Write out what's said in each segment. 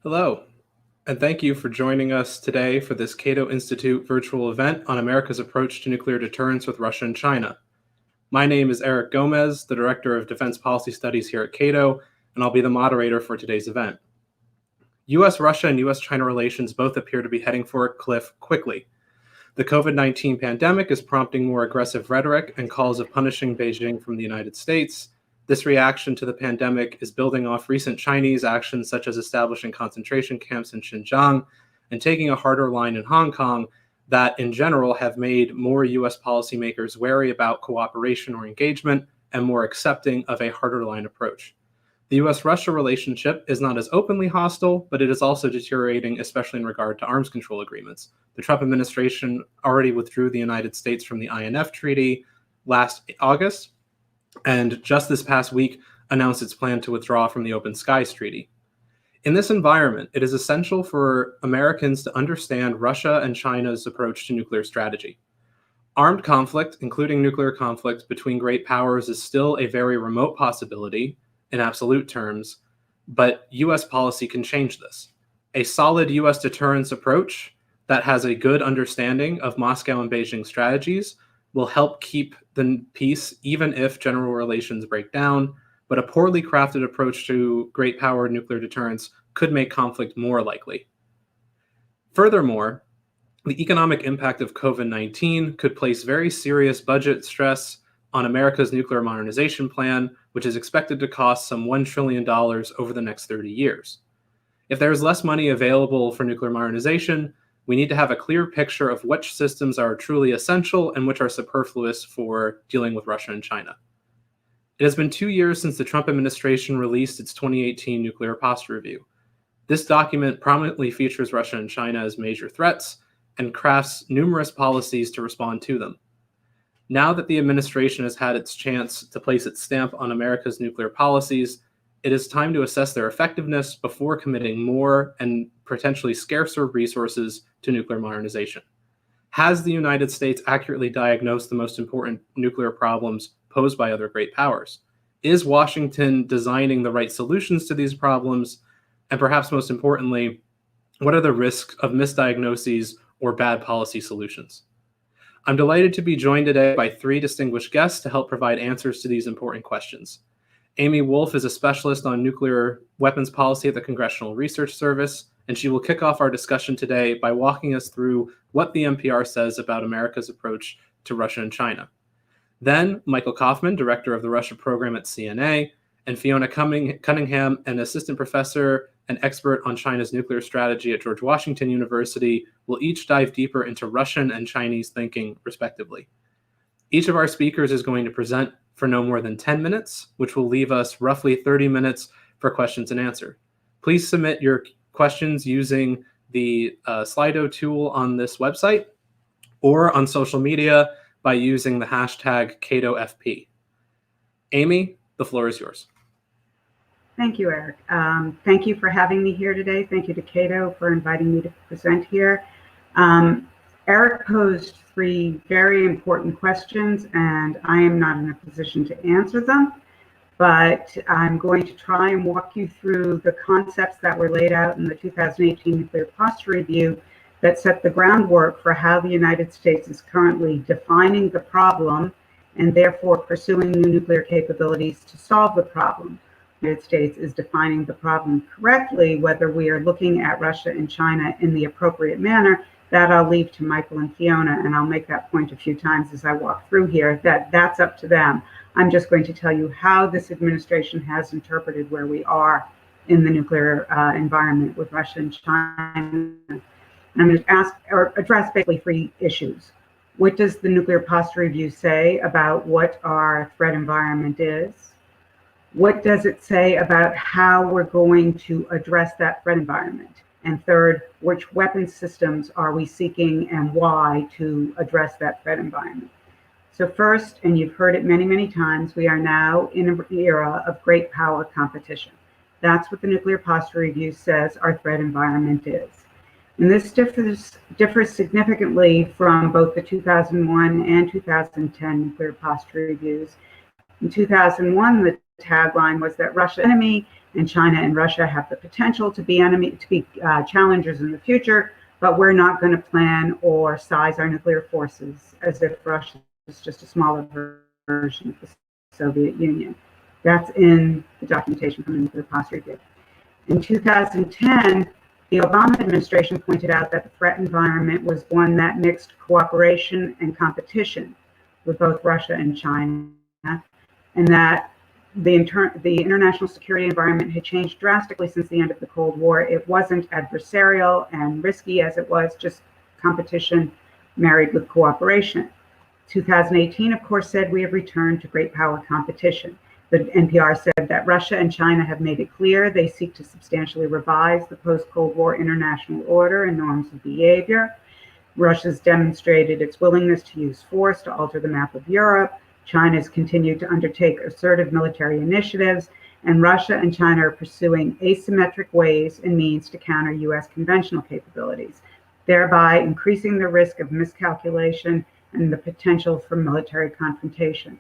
Hello, and thank you for joining us today for this Cato Institute virtual event on America's approach to nuclear deterrence with Russia and China. My name is Eric Gomez, the Director of Defense Policy Studies here at Cato, and I'll be the moderator for today's event. US-Russia and US-China relations both appear to be heading for a cliff quickly. The COVID-19 pandemic is prompting more aggressive rhetoric and calls of punishing Beijing from the United States. This reaction to the pandemic is building off recent Chinese actions such as establishing concentration camps in Xinjiang and taking a harder line in Hong Kong that in general have made more US policymakers wary about cooperation or engagement and more accepting of a harder line approach. The US-Russia relationship is not as openly hostile, but it is also deteriorating, especially in regard to arms control agreements. The Trump administration already withdrew the United States from the INF Treaty last August, and just this past week announced its plan to withdraw from the Open Skies Treaty. In this environment, it is essential for Americans to understand Russia and China's approach to nuclear strategy. Armed conflict, including nuclear conflict between great powers, is still a very remote possibility in absolute terms, but US policy can change this. A solid US deterrence approach that has a good understanding of Moscow and Beijing strategies will help keep the peace even if general relations break down, but a poorly crafted approach to great power nuclear deterrence could make conflict more likely. Furthermore, the economic impact of COVID-19 could place very serious budget stress on America's nuclear modernization plan, which is expected to cost some $1 trillion over the next 30 years. If there is less money available for nuclear modernization, we need to have a clear picture of which systems are truly essential and which are superfluous for dealing with Russia and China. It has been 2 years since the Trump administration released its 2018 nuclear posture review. This document prominently features Russia and China as major threats and crafts numerous policies to respond to them. Now that the administration has had its chance to place its stamp on America's nuclear policies, it is time to assess their effectiveness before committing more and potentially scarcer resources to nuclear modernization. Has the United States accurately diagnosed the most important nuclear problems posed by other great powers? Is Washington designing the right solutions to these problems? And perhaps most importantly, what are the risks of misdiagnoses or bad policy solutions? I'm delighted to be joined today by 3 distinguished guests to help provide answers to these important questions. Amy Wolf is a specialist on nuclear weapons policy at the Congressional Research Service, and she will kick off our discussion today by walking us through what the NPR says about America's approach to Russia and China. Then, Michael Kaufman, director of the Russia program at CNA, and Fiona Cunningham, an assistant professor and expert on China's nuclear strategy at George Washington University, will each dive deeper into Russian and Chinese thinking, respectively. Each of our speakers is going to present for no more than 10 minutes, which will leave us roughly 30 minutes for questions and answer. Please submit your questions using the Slido tool on this website or on social media by using the hashtag CatoFP. Amy, the floor is yours. Thank you, Eric. Thank you for having me here today. Thank you to Cato for inviting me to present here. Eric posed 3 very important questions, and I am not in a position to answer them, but I'm going to try and walk you through the concepts that were laid out in the 2018 Nuclear Posture Review that set the groundwork for how the United States is currently defining the problem and therefore pursuing new nuclear capabilities to solve the problem. The United States is defining the problem correctly. Whether we are looking at Russia and China in the appropriate manner, that I'll leave to Michael and Fiona, and I'll make that point a few times as I walk through here, that's up to them. I'm just going to tell you how this administration has interpreted where we are in the nuclear environment with Russia and China. I'm going to address basically 3 issues. What does the Nuclear Posture Review say about what our threat environment is? What does it say about how we're going to address that threat environment? And third, which weapons systems are we seeking and why to address that threat environment? So first, and you've heard it many, many times, we are now in an era of great power competition. That's what the Nuclear Posture Review says our threat environment is. And this differs significantly from both the 2001 and 2010 Nuclear Posture Reviews. In 2001, the tagline was that Russia enemy and China and Russia have the potential to be challengers in the future, but we're not going to plan or size our nuclear forces as if Russia is just a smaller version of the Soviet Union. That's in the documentation from the Nuclear Posture Review. In 2010, the Obama administration pointed out that the threat environment was one that mixed cooperation and competition with both Russia and China, and that the international security environment had changed drastically since the end of the Cold War. It wasn't adversarial and risky as it was just competition married with cooperation. 2018, of course, said we have returned to great power competition. The NPR said that Russia and China have made it clear they seek to substantially revise the post-Cold War international order and norms of behavior. Russia's demonstrated its willingness to use force to alter the map of Europe. China's continued to undertake assertive military initiatives, and Russia and China are pursuing asymmetric ways and means to counter U.S. conventional capabilities, thereby increasing the risk of miscalculation and the potential for military confrontation.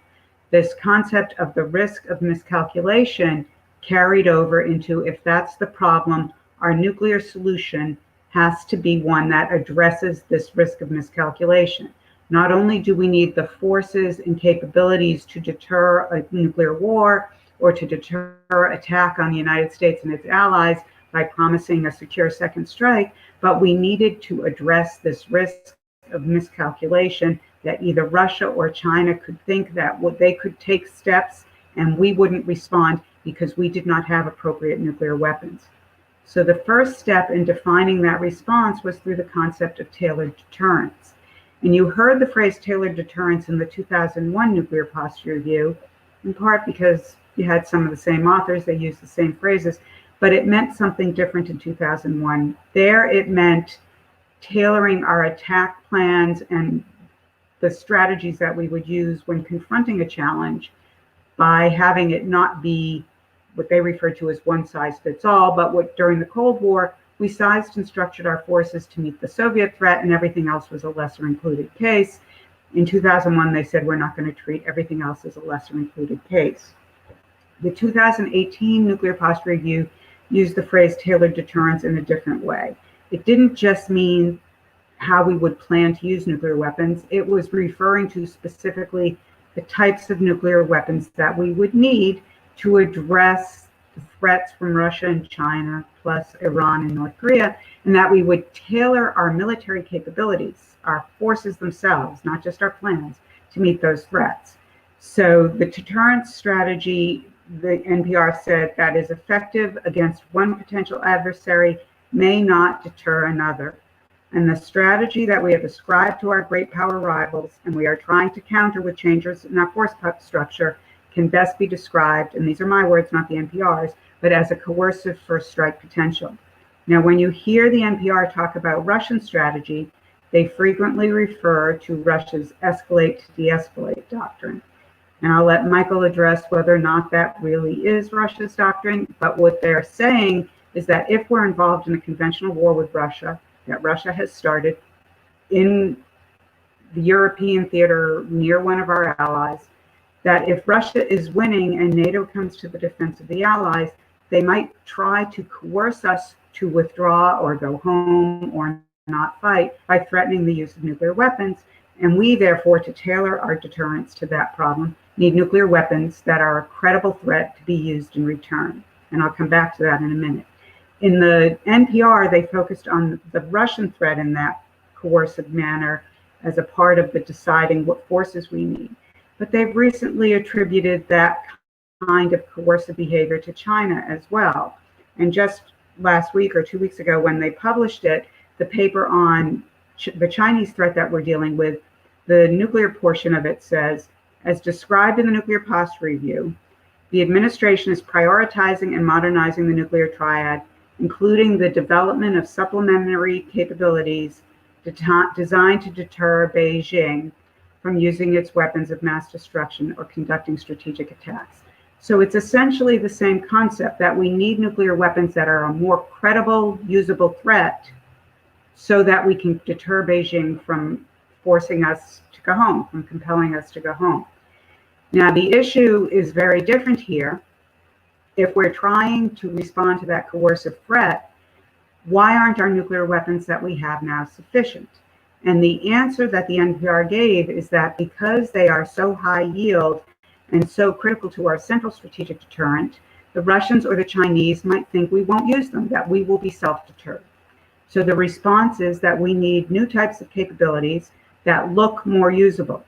This concept of the risk of miscalculation carried over into, if that's the problem, our nuclear solution has to be one that addresses this risk of miscalculation. Not only do we need the forces and capabilities to deter a nuclear war or to deter attack on the United States and its allies by promising a secure second strike, but we needed to address this risk of miscalculation that either Russia or China could think that they could take steps and we wouldn't respond because we did not have appropriate nuclear weapons. So the first step in defining that response was through the concept of tailored deterrence. And you heard the phrase tailored deterrence in the 2001 Nuclear Posture Review, in part because you had some of the same authors, they used the same phrases, but it meant something different in 2001. There it meant tailoring our attack plans and the strategies that we would use when confronting a challenge by having it not be what they referred to as one size fits all, but what during the Cold War, we sized and structured our forces to meet the Soviet threat and everything else was a lesser included case. In 2001, they said we're not going to treat everything else as a lesser included case. The 2018 Nuclear Posture Review used the phrase tailored deterrence in a different way. It didn't just mean how we would plan to use nuclear weapons. It was referring to specifically the types of nuclear weapons that we would need to address the threats from Russia and China, plus Iran and North Korea, and that we would tailor our military capabilities, our forces themselves, not just our plans, to meet those threats. So the deterrence strategy, the NPR said, that is effective against one potential adversary may not deter another. And the strategy that we have ascribed to our great power rivals, and we are trying to counter with changes in our force structure, can best be described, and these are my words, not the NPR's, but as a coercive first strike potential. Now, when you hear the NPR talk about Russian strategy, they frequently refer to Russia's escalate to de-escalate doctrine. And I'll let Michael address whether or not that really is Russia's doctrine, but what they're saying is that if we're involved in a conventional war with Russia, that Russia has started in the European theater near one of our allies, that if Russia is winning and NATO comes to the defense of the allies, they might try to coerce us to withdraw or go home or not fight by threatening the use of nuclear weapons. And we, therefore, to tailor our deterrence to that problem, need nuclear weapons that are a credible threat to be used in return. And I'll come back to that in a minute. In the NPR, they focused on the Russian threat in that coercive manner as a part of the deciding what forces we need. But they've recently attributed that kind of coercive behavior to China as well. And just last week or 2 weeks ago, when they published it, the paper on the Chinese threat that we're dealing with, the nuclear portion of it says, as described in the Nuclear Posture Review, the administration is prioritizing and modernizing the nuclear triad, including the development of supplementary capabilities designed to deter Beijing from using its weapons of mass destruction or conducting strategic attacks. So it's essentially the same concept that we need nuclear weapons that are a more credible, usable threat so that we can deter Beijing from forcing us to go home, from compelling us to go home. Now, the issue is very different here. If we're trying to respond to that coercive threat, why aren't our nuclear weapons that we have now sufficient? And the answer that the NPR gave is that because they are so high yield and so critical to our central strategic deterrent, the Russians or the Chinese might think we won't use them, that we will be self-deterred. So the response is that we need new types of capabilities that look more usable.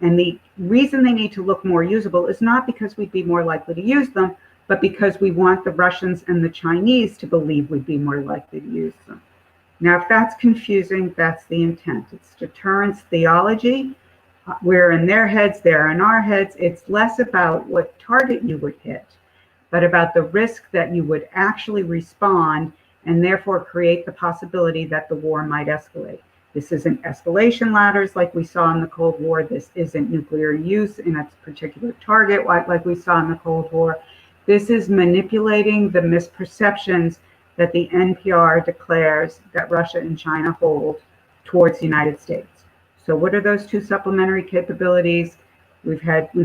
And the reason they need to look more usable is not because we'd be more likely to use them, but because we want the Russians and the Chinese to believe we'd be more likely to use them. Now, if that's confusing, that's the intent. It's deterrence theology. We're in their heads, they're in our heads. It's less about what target you would hit, but about the risk that you would actually respond and therefore create the possibility that the war might escalate. This isn't escalation ladders like we saw in the Cold War. This isn't nuclear use in a particular target like we saw in the Cold War. This is manipulating the misperceptions that the NPR declares that Russia and China hold towards the United States. So what are those two supplementary capabilities? We've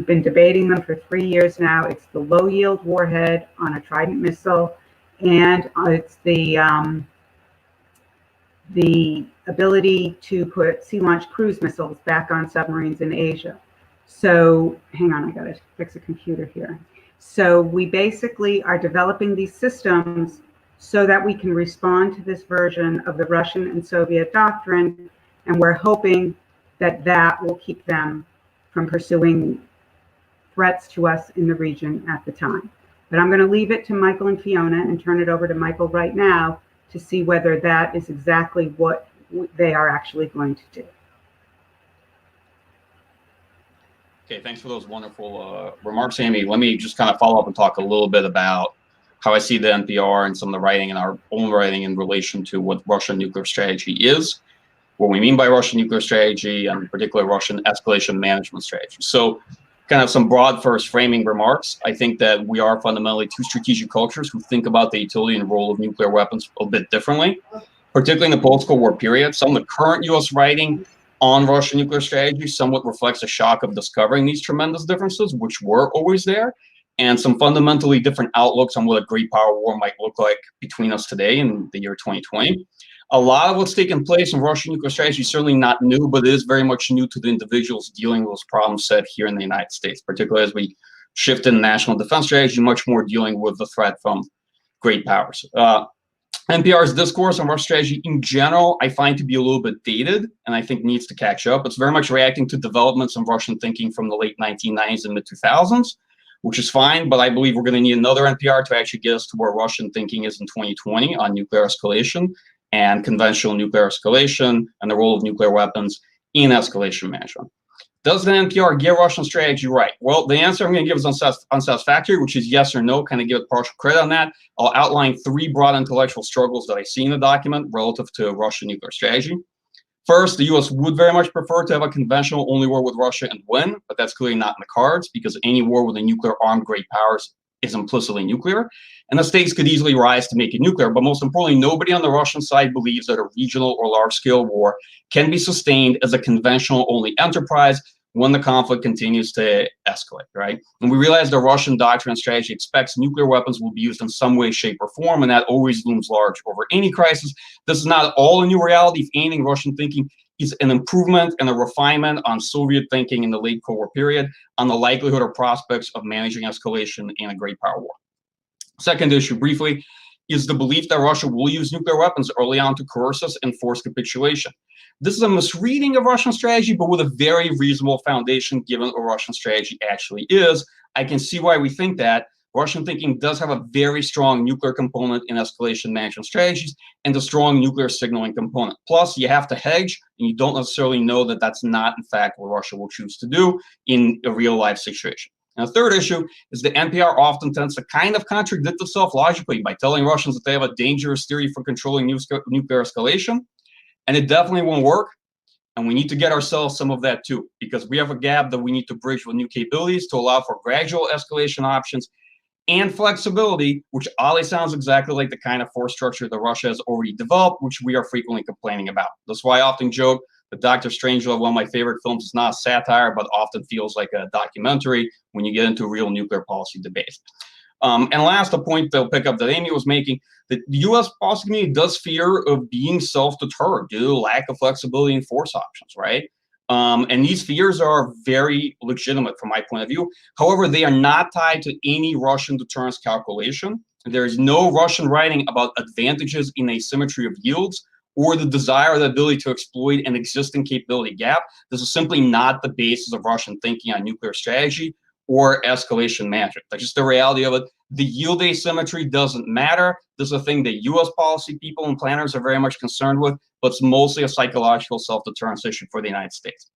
been debating them for 3 years now. It's the low yield warhead on a Trident missile, and it's the ability to put sea-launched cruise missiles back on submarines in Asia. So hang on, I gotta fix a computer here. So we basically are developing these systems so that we can respond to this version of the Russian and Soviet doctrine, and we're hoping that that will keep them from pursuing threats to us in the region at the time. But I'm going to leave it to Michael and Fiona and turn it over to Michael right now to see whether that is exactly what they are actually going to do. Okay, thanks for those wonderful remarks, Amy. Let me just kind of follow up and talk a little bit about how I see the NPR and some of the writing and our own writing in relation to what Russian nuclear strategy is, what we mean by Russian nuclear strategy, and particularly Russian escalation management strategy. So kind of some broad first framing remarks. I think that we are fundamentally two strategic cultures who think about the utility and role of nuclear weapons a bit differently, particularly in the post-Cold War period. Some of the current U.S. writing on Russian nuclear strategy somewhat reflects a shock of discovering these tremendous differences, which were always there, and some fundamentally different outlooks on what a great power war might look like between us today in the year 2020. A lot of what's taken place in Russian nuclear strategy is certainly not new, but it is very much new to the individuals dealing with those problems set here in the United States, particularly as we shift in national defense strategy, much more dealing with the threat from great powers. NPR's discourse on Russian strategy in general, I find to be a little bit dated, and I think needs to catch up. It's very much reacting to developments in Russian thinking from the late 1990s and mid-2000s, which is fine, but I believe we're going to need another NPR to actually get us to where Russian thinking is in 2020 on nuclear escalation and conventional nuclear escalation and the role of nuclear weapons in escalation management. Does the NPR get Russian strategy right? Well, the answer I'm going to give is unsatisfactory, which is yes or no, kind of give it partial credit on that. I'll outline three broad intellectual struggles that I see in the document relative to Russian nuclear strategy. First, the U.S. would very much prefer to have a conventional only war with Russia and win, but that's clearly not in the cards because any war with a nuclear armed great powers is implicitly nuclear, and the stakes could easily rise to make it nuclear. But most importantly, nobody on the Russian side believes that a regional or large-scale war can be sustained as a conventional only enterprise when the conflict continues to escalate, right? And we realize the Russian doctrine and strategy expects nuclear weapons will be used in some way, shape, or form, and that always looms large over any crisis. This is not all a new reality. If anything, Russian thinking is an improvement and a refinement on Soviet thinking in the late Cold War period on the likelihood or prospects of managing escalation in a great power war. Second issue, briefly, is the belief that Russia will use nuclear weapons early on to coerce us and force capitulation. This is a misreading of Russian strategy, but with a very reasonable foundation given what Russian strategy actually is. I can see why we think that. Russian thinking does have a very strong nuclear component in escalation management strategies and a strong nuclear signaling component. Plus, you have to hedge, and you don't necessarily know that that's not, in fact, what Russia will choose to do in a real-life situation. And the third issue is the NPR often tends to kind of contradict itself logically by telling Russians that they have a dangerous theory for controlling nuclear escalation, and it definitely won't work. And we need to get ourselves some of that too, because we have a gap that we need to bridge with new capabilities to allow for gradual escalation options and flexibility, which always sounds exactly like the kind of force structure that Russia has already developed, which we are frequently complaining about. That's why I often joke Dr. Strangelove, one of my favorite films, is not a satire, but often feels like a documentary when you get into real nuclear policy debate. And last, a point they'll pick up that Amy was making, that the U.S. policy community does fear of being self-deterred due to lack of flexibility in force options, right? And these fears are very legitimate from my point of view. However, they are not tied to any Russian deterrence calculation. There is no Russian writing about advantages in asymmetry of yields or the desire or the ability to exploit an existing capability gap. This is simply not the basis of Russian thinking on nuclear strategy or escalation management. That's just the reality of it. The yield asymmetry doesn't matter. This is a thing that U.S. policy people and planners are very much concerned with, but it's mostly a psychological self-deterrence issue for the United States.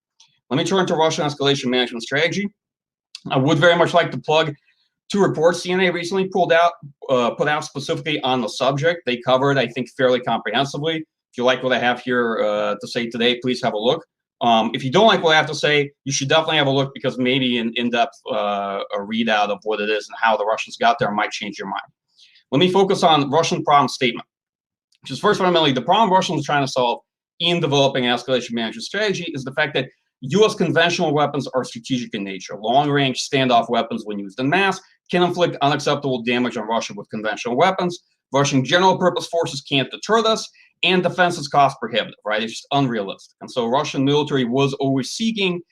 Let me turn to Russian escalation management strategy. I would very much like to plug two reports CNA recently put out specifically on the subject. They covered, I think, fairly comprehensively. If you like what I have here to say today, please have a look. If you don't like what I have to say, you should definitely have a look, because maybe an in-depth a readout of what it is and how the Russians got there might change your mind. Let me focus on Russian problem statement, which is first fundamentally the problem Russians are trying to solve in developing an escalation management strategy is the fact that U.S. conventional weapons are strategic in nature. Long-range standoff weapons, when used en masse, can inflict unacceptable damage on Russia with conventional weapons. Russian general-purpose forces can't deter this, and defense is cost prohibitive, right? It's just unrealistic. And so Russian military was always seeking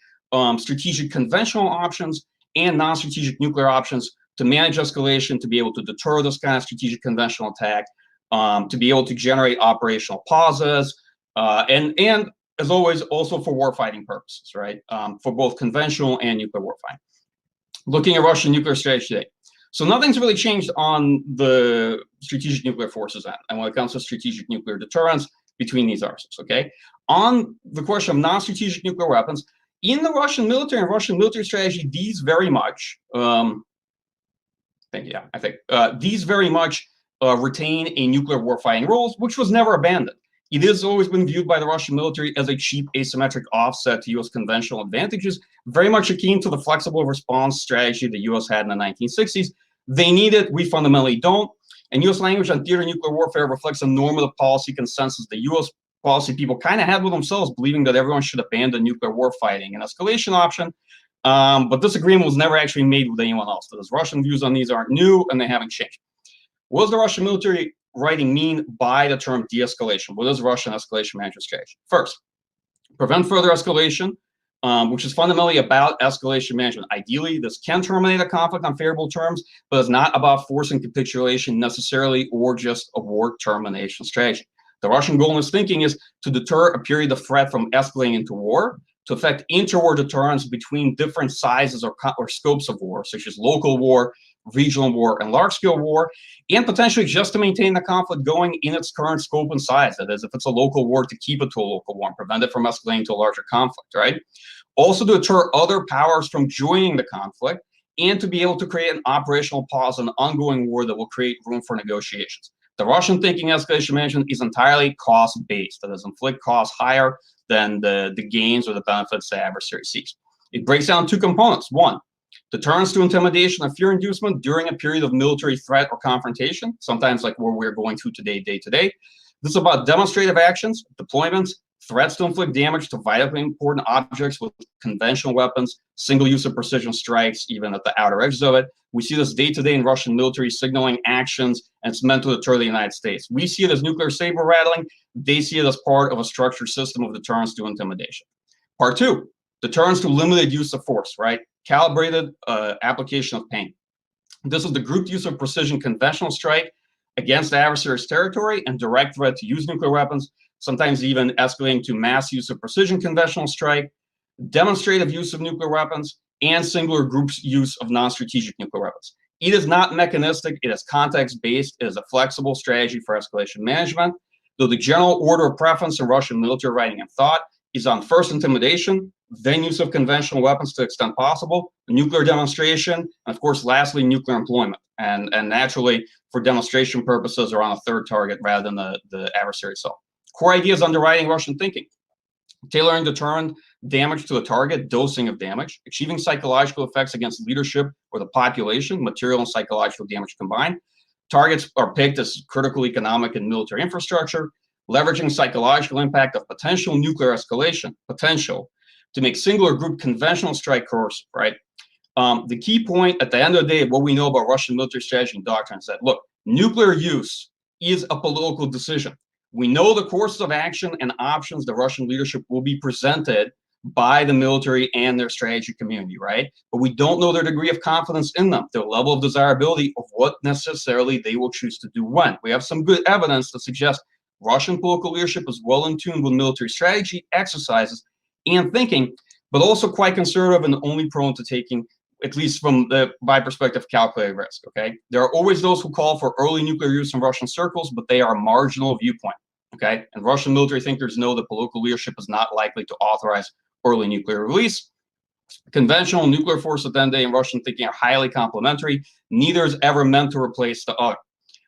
strategic conventional options and non-strategic nuclear options to manage escalation, to be able to deter this kind of strategic conventional attack, to be able to generate operational pauses, and as always, also for warfighting purposes, right? For both conventional and nuclear warfighting. Looking at Russian nuclear strategy today. So nothing's really changed on the strategic nuclear forces end, and when it comes to strategic nuclear deterrence between these arsenals, okay? On the question of non-strategic nuclear weapons, in the Russian military and Russian military strategy, these very much, these very much retain a nuclear warfighting role, which was never abandoned. It has always been viewed by the Russian military as a cheap asymmetric offset to U.S. conventional advantages, very much akin to the flexible response strategy the U.S. had in the 1960s. They need it, we fundamentally don't. And U.S. language on theater nuclear warfare reflects a normative policy consensus the U.S. policy people kind of had with themselves, believing that everyone should abandon nuclear warfighting, an escalation option. But this agreement was never actually made with anyone else. So Russian views on these aren't new, and they haven't changed. What does the Russian military writing mean by the term de-escalation? What is Russian escalation management strategy? First, prevent further escalation, which is fundamentally about escalation management. Ideally, this can terminate a conflict on favorable terms, but it's not about forcing capitulation necessarily or just a war termination strategy. The Russian goal in this thinking is to deter a period of threat from escalating into war, to effect interwar deterrence between different sizes or scopes of war, such as local war, regional war, and large-scale war, and potentially just to maintain the conflict going in its current scope and size. That is, if it's a local war, to keep it to a local war and prevent it from escalating to a larger conflict, right? Also to deter other powers from joining the conflict, and to be able to create an operational pause in an ongoing war that will create room for negotiations. The Russian thinking escalation management is entirely cost-based. That is, inflict costs higher than the gains or the benefits the adversary seeks. It breaks down two components. One, deterrence to intimidation and fear inducement during a period of military threat or confrontation, sometimes like where we're going through today, day to day. This is about demonstrative actions, deployments, threats to inflict damage to vitally important objects with conventional weapons, single use of precision strikes, even at the outer edges of it. We see this day to day in Russian military signaling actions, and it's meant to deter the United States. We see it as nuclear saber rattling. They see it as part of a structured system of deterrence to intimidation. Part two, deterrence to limited use of force, right? Calibrated application of pain. This is the grouped use of precision conventional strike against the adversary's territory and direct threat to use nuclear weapons, sometimes even escalating to mass use of precision conventional strike, demonstrative use of nuclear weapons, and singular groups use of non-strategic nuclear weapons. It is not mechanistic, it is context-based, it is a flexible strategy for escalation management, though the general order of preference in Russian military writing and thought is on first intimidation, then use of conventional weapons to the extent possible, nuclear demonstration, and of course, lastly, nuclear employment. And naturally, for demonstration purposes, are on a third target rather than the adversary itself. Core ideas underwriting Russian thinking: tailoring deterrent damage to the target, dosing of damage, achieving psychological effects against leadership or the population, material and psychological damage combined. Targets are picked as critical economic and military infrastructure, leveraging psychological impact of potential nuclear escalation, to make singular group conventional strike coercive, right? The key point at the end of the day of what we know about Russian military strategy and doctrine is that, look, nuclear use is a political decision. We know the courses of action and options the Russian leadership will be presented by the military and their strategy community, right? But we don't know their degree of confidence in them, their level of desirability of what necessarily they will choose to do when. We have some good evidence to suggest Russian political leadership is well in tune with military strategy, exercises, and thinking, but also quite conservative and only prone to taking, at least from my perspective, calculated risk, okay? There are always those who call for early nuclear use in Russian circles, but they are a marginal viewpoint, okay? And Russian military thinkers know that political leadership is not likely to authorize early nuclear release. Conventional nuclear force at the end of the day and Russian thinking are highly complementary. Neither is ever meant to replace the other.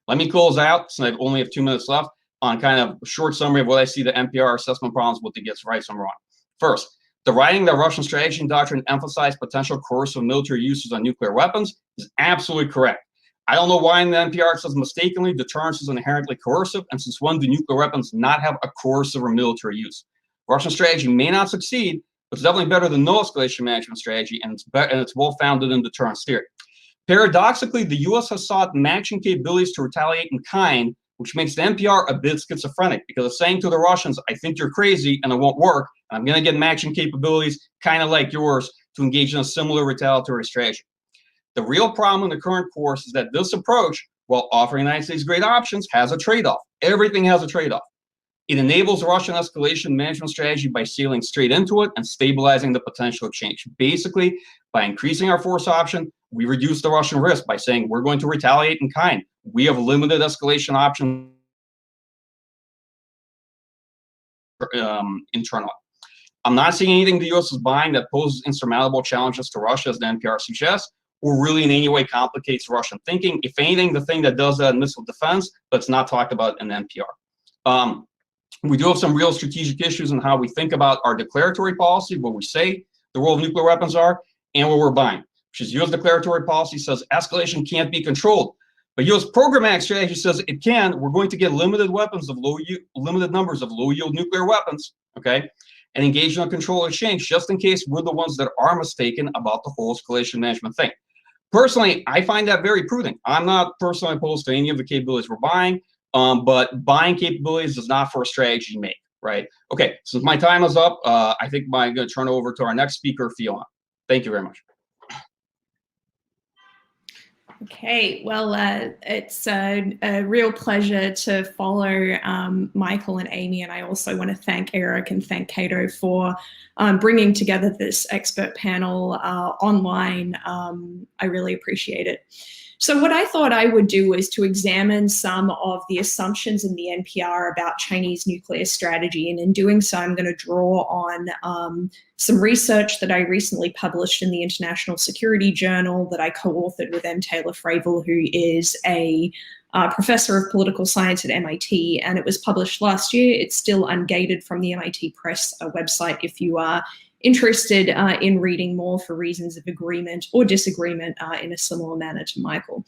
Let me close out, since I only have 2 minutes left, on kind of a short summary of what I see the NPR assessment problems, what they gets right, some wrong. First, the writing that Russian strategy and doctrine emphasize potential coercive military uses on nuclear weapons is absolutely correct. I don't know why in the NPR it says mistakenly deterrence is inherently coercive, and since when do nuclear weapons not have a coercive or military use? Russian strategy may not succeed, but it's definitely better than no escalation management strategy, and it's well founded in deterrence theory. Paradoxically, the U.S. has sought matching capabilities to retaliate in kind, which makes the NPR a bit schizophrenic because it's saying to the Russians, I think you're crazy and it won't work. I'm going to get matching capabilities, kind of like yours, to engage in a similar retaliatory strategy. The real problem in the current course is that this approach, while offering the United States great options, has a trade-off. Everything has a trade-off. It enables Russian escalation management strategy by sailing straight into it and stabilizing the potential exchange. Basically, by increasing our force option, we reduce the Russian risk by saying we're going to retaliate in kind. We have limited escalation options internally. I'm not seeing anything the U.S. is buying that poses insurmountable challenges to Russia, as the NPR suggests, or really in any way complicates Russian thinking. If anything, the thing that does that in missile defense, but it's not talked about in the NPR. We do have some real strategic issues in how we think about our declaratory policy, what we say the role of nuclear weapons are, and what we're buying. Which is U.S. declaratory policy says escalation can't be controlled, but U.S. programmatic strategy says it can. We're going to get limited numbers of low-yield nuclear weapons, okay, and engage in a controlled exchange just in case we're the ones that are mistaken about the whole escalation management thing. Personally, I find that very prudent. I'm not personally opposed to any of the capabilities we're buying. But buying capabilities is not for a strategy make, right? Okay, since my time is up, I think I'm going to turn it over to our next speaker, Fiona. Thank you very much. Okay, well, it's a real pleasure to follow Michael and Amy, and I also want to thank Eric and thank Cato for bringing together this expert panel online. I really appreciate it. So what I thought I would do is to examine some of the assumptions in the NPR about Chinese nuclear strategy. And in doing so, I'm going to draw on some research that I recently published in the International Security Journal that I co-authored with M. Taylor Fravel, who is a professor of political science at MIT. And it was published last year. It's still ungated from the MIT Press website if you are interested in reading more for reasons of agreement or disagreement in a similar manner to Michael.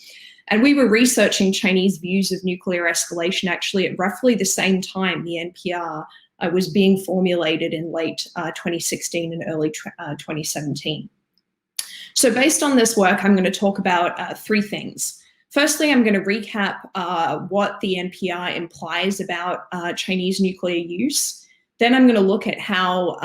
And we were researching Chinese views of nuclear escalation actually at roughly the same time the NPR was being formulated in late 2016 and early 2017. So based on this work, I'm going to talk about 3 things. Firstly, I'm going to recap what the NPR implies about Chinese nuclear use. Then I'm going to look at how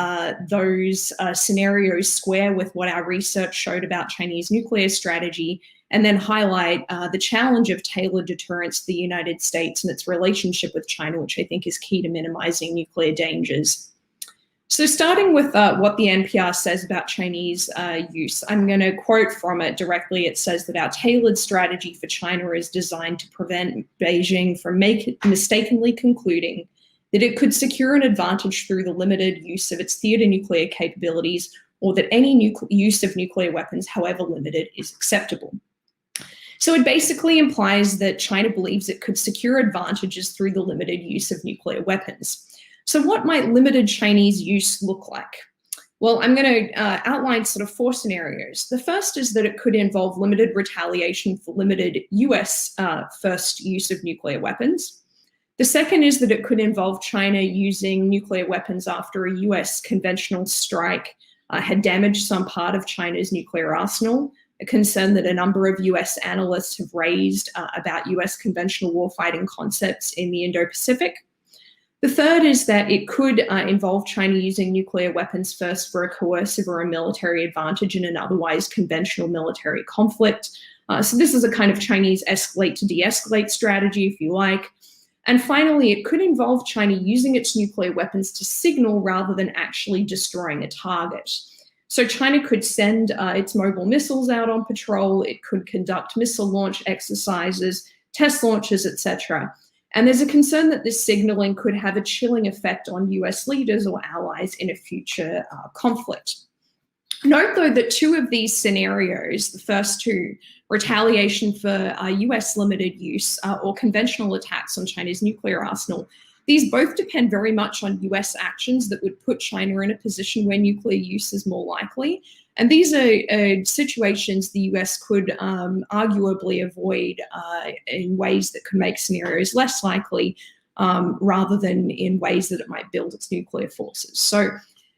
those scenarios square with what our research showed about Chinese nuclear strategy, and then highlight the challenge of tailored deterrence to the United States and its relationship with China, which I think is key to minimizing nuclear dangers. So starting with what the NPR says about Chinese use, I'm going to quote from it directly. It says that our tailored strategy for China is designed to prevent Beijing from mistakenly concluding that it could secure an advantage through the limited use of its theater nuclear capabilities, or that any use of nuclear weapons, however limited, is acceptable. So it basically implies that China believes it could secure advantages through the limited use of nuclear weapons. So what might limited Chinese use look like? Well, I'm going to outline sort of 4 scenarios. The first is that it could involve limited retaliation for limited US first use of nuclear weapons. The second is that it could involve China using nuclear weapons after a US conventional strike had damaged some part of China's nuclear arsenal, a concern that a number of US analysts have raised about US conventional warfighting concepts in the Indo-Pacific. The third is that it could involve China using nuclear weapons first for a coercive or a military advantage in an otherwise conventional military conflict. So this is a kind of Chinese escalate to de-escalate strategy, if you like. And finally, it could involve China using its nuclear weapons to signal rather than actually destroying a target. So China could send its mobile missiles out on patrol, it could conduct missile launch exercises, test launches, etc. And there's a concern that this signaling could have a chilling effect on US leaders or allies in a future conflict. Note, though, that two of these scenarios, the first two, retaliation for US limited use or conventional attacks on China's nuclear arsenal, these both depend very much on US actions that would put China in a position where nuclear use is more likely. And these are situations the US could arguably avoid in ways that could make scenarios less likely rather than in ways that it might build its nuclear forces. So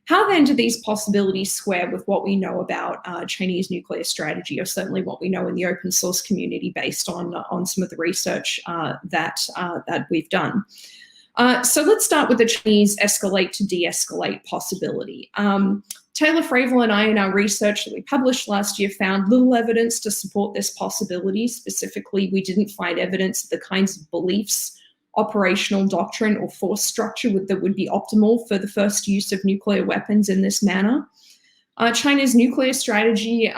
how then do these possibilities square with what we know about Chinese nuclear strategy, or certainly what we know in the open source community based on some of the research that we've done? So let's start with the Chinese escalate to de-escalate possibility. Taylor Fravel and I, in our research that we published last year, found little evidence to support this possibility. Specifically, we didn't find evidence of the kinds of beliefs, operational doctrine, or force structure that would be optimal for the first use of nuclear weapons in this manner. China's nuclear strategy,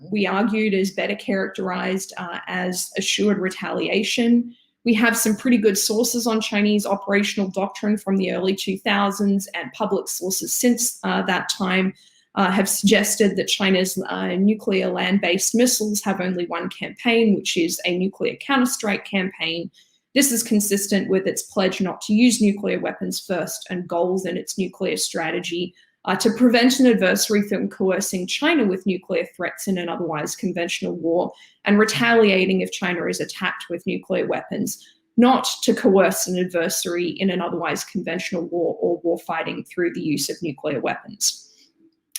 we argued, is better characterized as assured retaliation. We have some pretty good sources on Chinese operational doctrine from the early 2000s, and public sources since that time have suggested that China's nuclear land-based missiles have only one campaign, which is a nuclear counterstrike campaign. This is consistent with its pledge not to use nuclear weapons first and goals in its nuclear strategy to prevent an adversary from coercing China with nuclear threats in an otherwise conventional war and retaliating if China is attacked with nuclear weapons, not to coerce an adversary in an otherwise conventional war or war fighting through the use of nuclear weapons.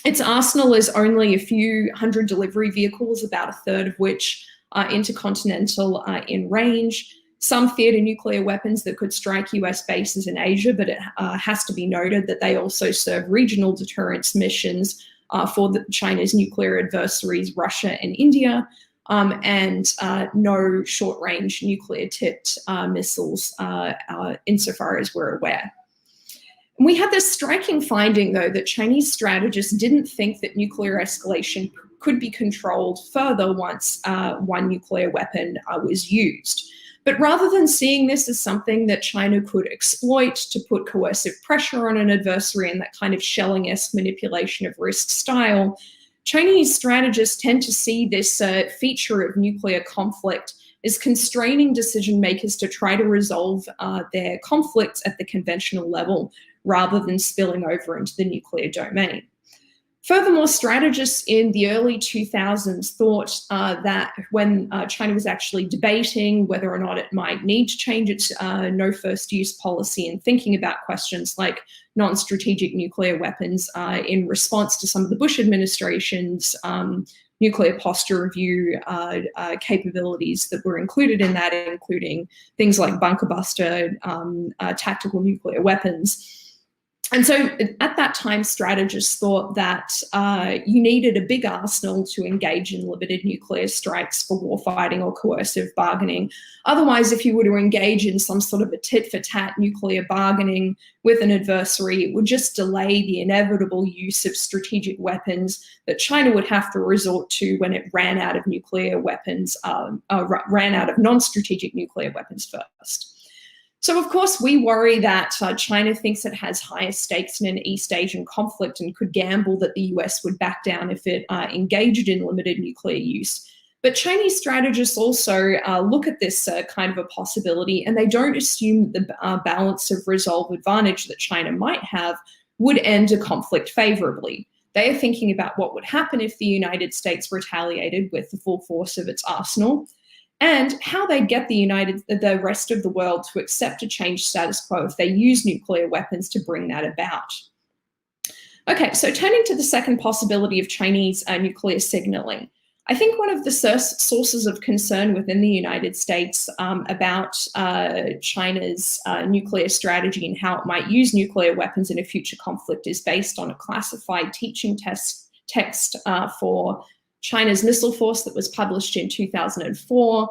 Its arsenal is only a few hundred delivery vehicles, about a third of which are intercontinental in range. Some theater nuclear weapons that could strike US bases in Asia, but it has to be noted that they also serve regional deterrence missions for China's nuclear adversaries, Russia and India, and no short-range nuclear-tipped missiles insofar as we're aware. We had this striking finding, though, that Chinese strategists didn't think that nuclear escalation could be controlled further once one nuclear weapon was used. But rather than seeing this as something that China could exploit to put coercive pressure on an adversary in that kind of shelling-esque manipulation of risk style, Chinese strategists tend to see this feature of nuclear conflict as constraining decision makers to try to resolve their conflicts at the conventional level rather than spilling over into the nuclear domain. Furthermore, strategists in the early 2000s thought that when China was actually debating whether or not it might need to change its no first use policy and thinking about questions like non-strategic nuclear weapons in response to some of the Bush administration's nuclear posture review capabilities that were included in that, including things like bunker buster, tactical nuclear weapons. And so at that time, strategists thought that you needed a big arsenal to engage in limited nuclear strikes for warfighting or coercive bargaining. Otherwise, if you were to engage in some sort of a tit-for-tat nuclear bargaining with an adversary, it would just delay the inevitable use of strategic weapons that China would have to resort to when it ran out of nuclear weapons, ran out of non-strategic nuclear weapons first. So, of course, we worry that China thinks it has higher stakes in an East Asian conflict and could gamble that the US would back down if it engaged in limited nuclear use. But Chinese strategists also look at this kind of a possibility, and they don't assume the balance of resolve advantage that China might have would end a conflict favorably. They are thinking about what would happen if the United States retaliated with the full force of its arsenal. and how they get the rest of the world to accept a changed status quo if they use nuclear weapons to bring that about. Okay, so turning to the second possibility of Chinese nuclear signaling. I think one of the sources of concern within the United States about China's nuclear strategy and how it might use nuclear weapons in a future conflict is based on a classified teaching text for China's missile force that was published in 2004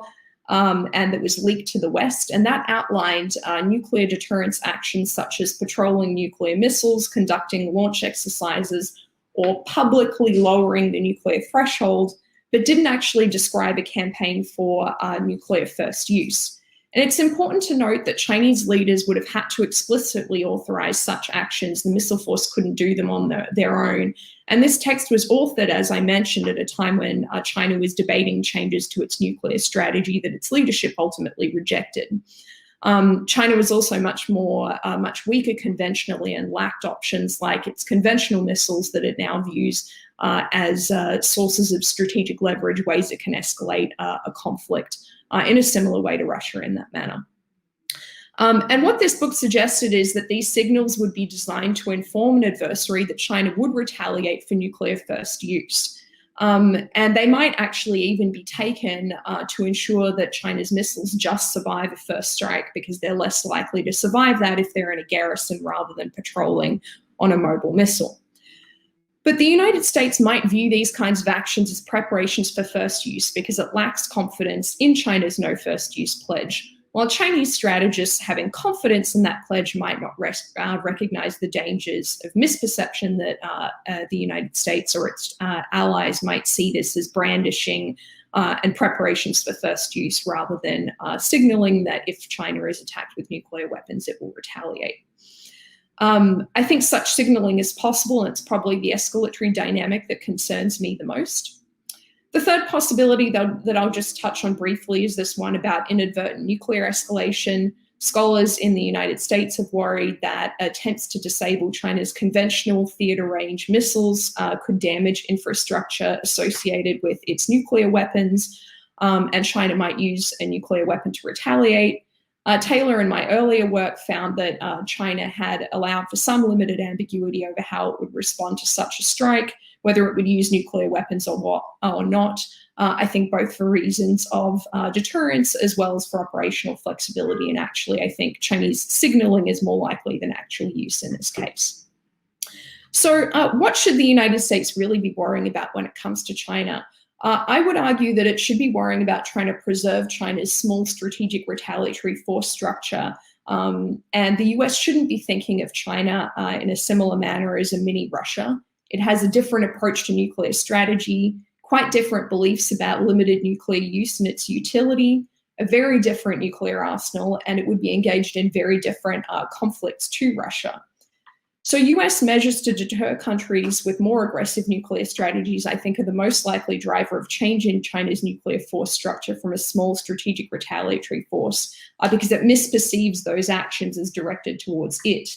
and that was leaked to the West. And that outlined nuclear deterrence actions such as patrolling nuclear missiles, conducting launch exercises, or publicly lowering the nuclear threshold, but didn't actually describe a campaign for nuclear first use. And it's important to note that Chinese leaders would have had to explicitly authorize such actions. The missile force couldn't do them on their own. And this text was authored, as I mentioned, at a time when China was debating changes to its nuclear strategy that its leadership ultimately rejected. China was also much weaker conventionally and lacked options like its conventional missiles that it now views as sources of strategic leverage, ways it can escalate a conflict in a similar way to Russia in that manner. And what this book suggested is that these signals would be designed to inform an adversary that China would retaliate for nuclear first use. And they might actually even be taken to ensure that China's missiles just survive a first strike, because they're less likely to survive that if they're in a garrison rather than patrolling on a mobile missile. But the United States might view these kinds of actions as preparations for first use because it lacks confidence in China's no first use pledge, while Chinese strategists having confidence in that pledge might not recognize the dangers of misperception that the United States or its allies might see this as brandishing and preparations for first use rather than signaling that if China is attacked with nuclear weapons, it will retaliate. I think such signaling is possible, and it's probably the escalatory dynamic that concerns me the most. The third possibility that I'll just touch on briefly is this one about inadvertent nuclear escalation. Scholars in the United States have worried that attempts to disable China's conventional theater range missiles could damage infrastructure associated with its nuclear weapons, and China might use a nuclear weapon to retaliate. Taylor in my earlier work found that China had allowed for some limited ambiguity over how it would respond to such a strike, whether it would use nuclear weapons or not. I think both for reasons of deterrence as well as for operational flexibility. And actually, I think Chinese signaling is more likely than actual use in this case. So what should the United States really be worrying about when it comes to China? I would argue that it should be worrying about trying to preserve China's small strategic retaliatory force structure. And the US shouldn't be thinking of China in a similar manner as a mini Russia. It has a different approach to nuclear strategy, quite different beliefs about limited nuclear use and its utility, a very different nuclear arsenal, and it would be engaged in very different conflicts to Russia. So US measures to deter countries with more aggressive nuclear strategies, I think, are the most likely driver of change in China's nuclear force structure from a small strategic retaliatory force, because it misperceives those actions as directed towards it.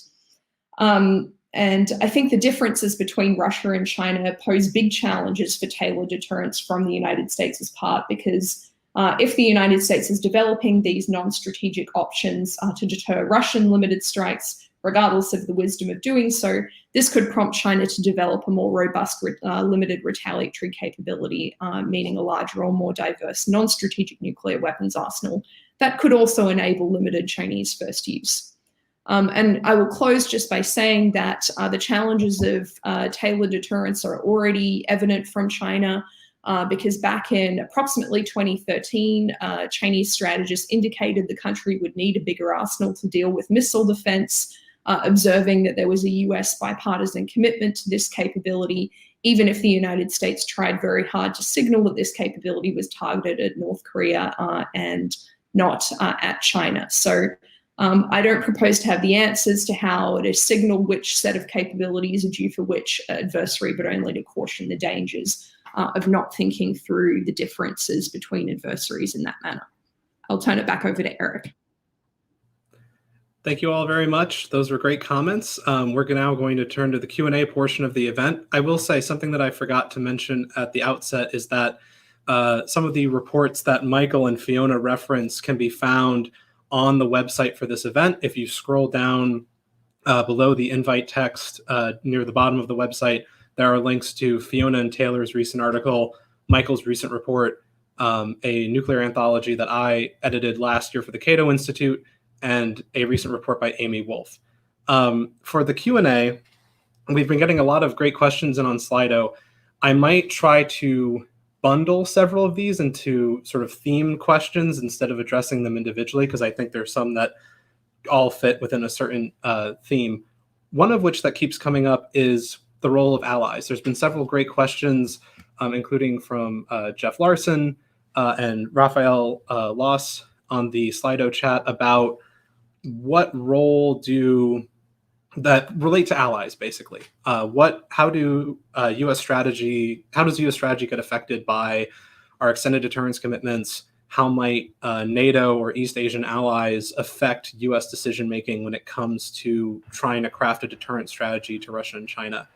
And I think the differences between Russia and China pose big challenges for tailored deterrence from the United States' part, because if the United States is developing these non-strategic options to deter Russian limited strikes, regardless of the wisdom of doing so, this could prompt China to develop a more robust limited retaliatory capability, meaning a larger or more diverse non-strategic nuclear weapons arsenal that could also enable limited Chinese first use. And I will close just by saying that the challenges of tailored deterrence are already evident from China, because back in approximately 2013, Chinese strategists indicated the country would need a bigger arsenal to deal with missile defense, observing that there was a US bipartisan commitment to this capability, even if the United States tried very hard to signal that this capability was targeted at North Korea and not at China. So I don't propose to have the answers to how to signal which set of capabilities are due for which adversary, but only to caution the dangers of not thinking through the differences between adversaries in that manner. I'll turn it back over to Eric. Thank you all very much. Those were great comments. We're now going to turn to the Q&A portion of the event. I will say something that I forgot to mention at the outset is that some of the reports that Michael and Fiona referenced can be found on the website for this event. If you scroll down below the invite text near the bottom of the website, there are links to Fiona and Taylor's recent article, Michael's recent report, a nuclear anthology that I edited last year for the Cato Institute, and a recent report by Amy Wolf. For the Q&A, we've been getting a lot of great questions in on Slido. I might try to bundle several of these into sort of themed questions instead of addressing them individually, because I think there's some that all fit within a certain theme. One of which that keeps coming up is the role of allies. There's been several great questions, including from Jeff Larson and Raphael Loss on the Slido chat about what role that relate to allies, basically. How does U.S. strategy get affected by our extended deterrence commitments? How might NATO or East Asian allies affect U.S. decision-making when it comes to trying to craft a deterrent strategy to Russia and China?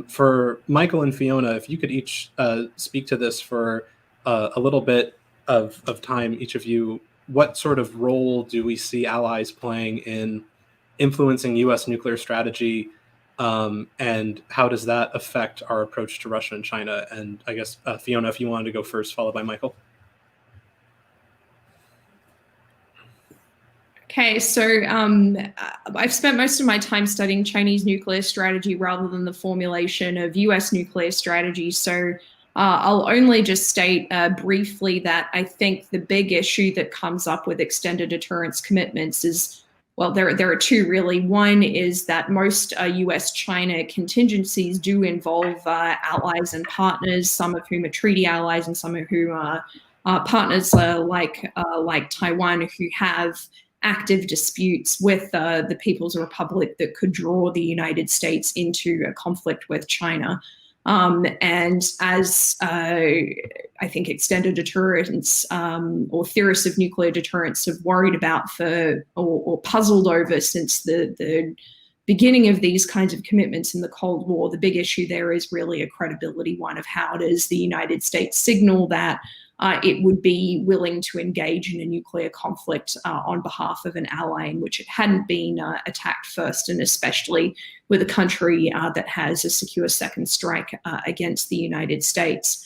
For Michael and Fiona, if you could each speak to this for a little bit of time, each of you, what sort of role do we see allies playing in influencing U.S. nuclear strategy, and how does that affect our approach to Russia and China? And I guess, Fiona, if you wanted to go first, followed by Michael. Okay, so I've spent most of my time studying Chinese nuclear strategy rather than the formulation of US nuclear strategy. So I'll only just state briefly that I think the big issue that comes up with extended deterrence commitments is, well, there are two really. One is that most US-China contingencies do involve allies and partners, some of whom are treaty allies and some of whom are partners like Taiwan, who have active disputes with the People's Republic that could draw the United States into a conflict with China. And as I think extended deterrence or theorists of nuclear deterrence have worried about or puzzled over since the beginning of these kinds of commitments in the Cold War, the big issue there is really a credibility one of how does the United States signal that it would be willing to engage in a nuclear conflict on behalf of an ally in which it hadn't been attacked first, and especially with a country that has a secure second strike against the United States.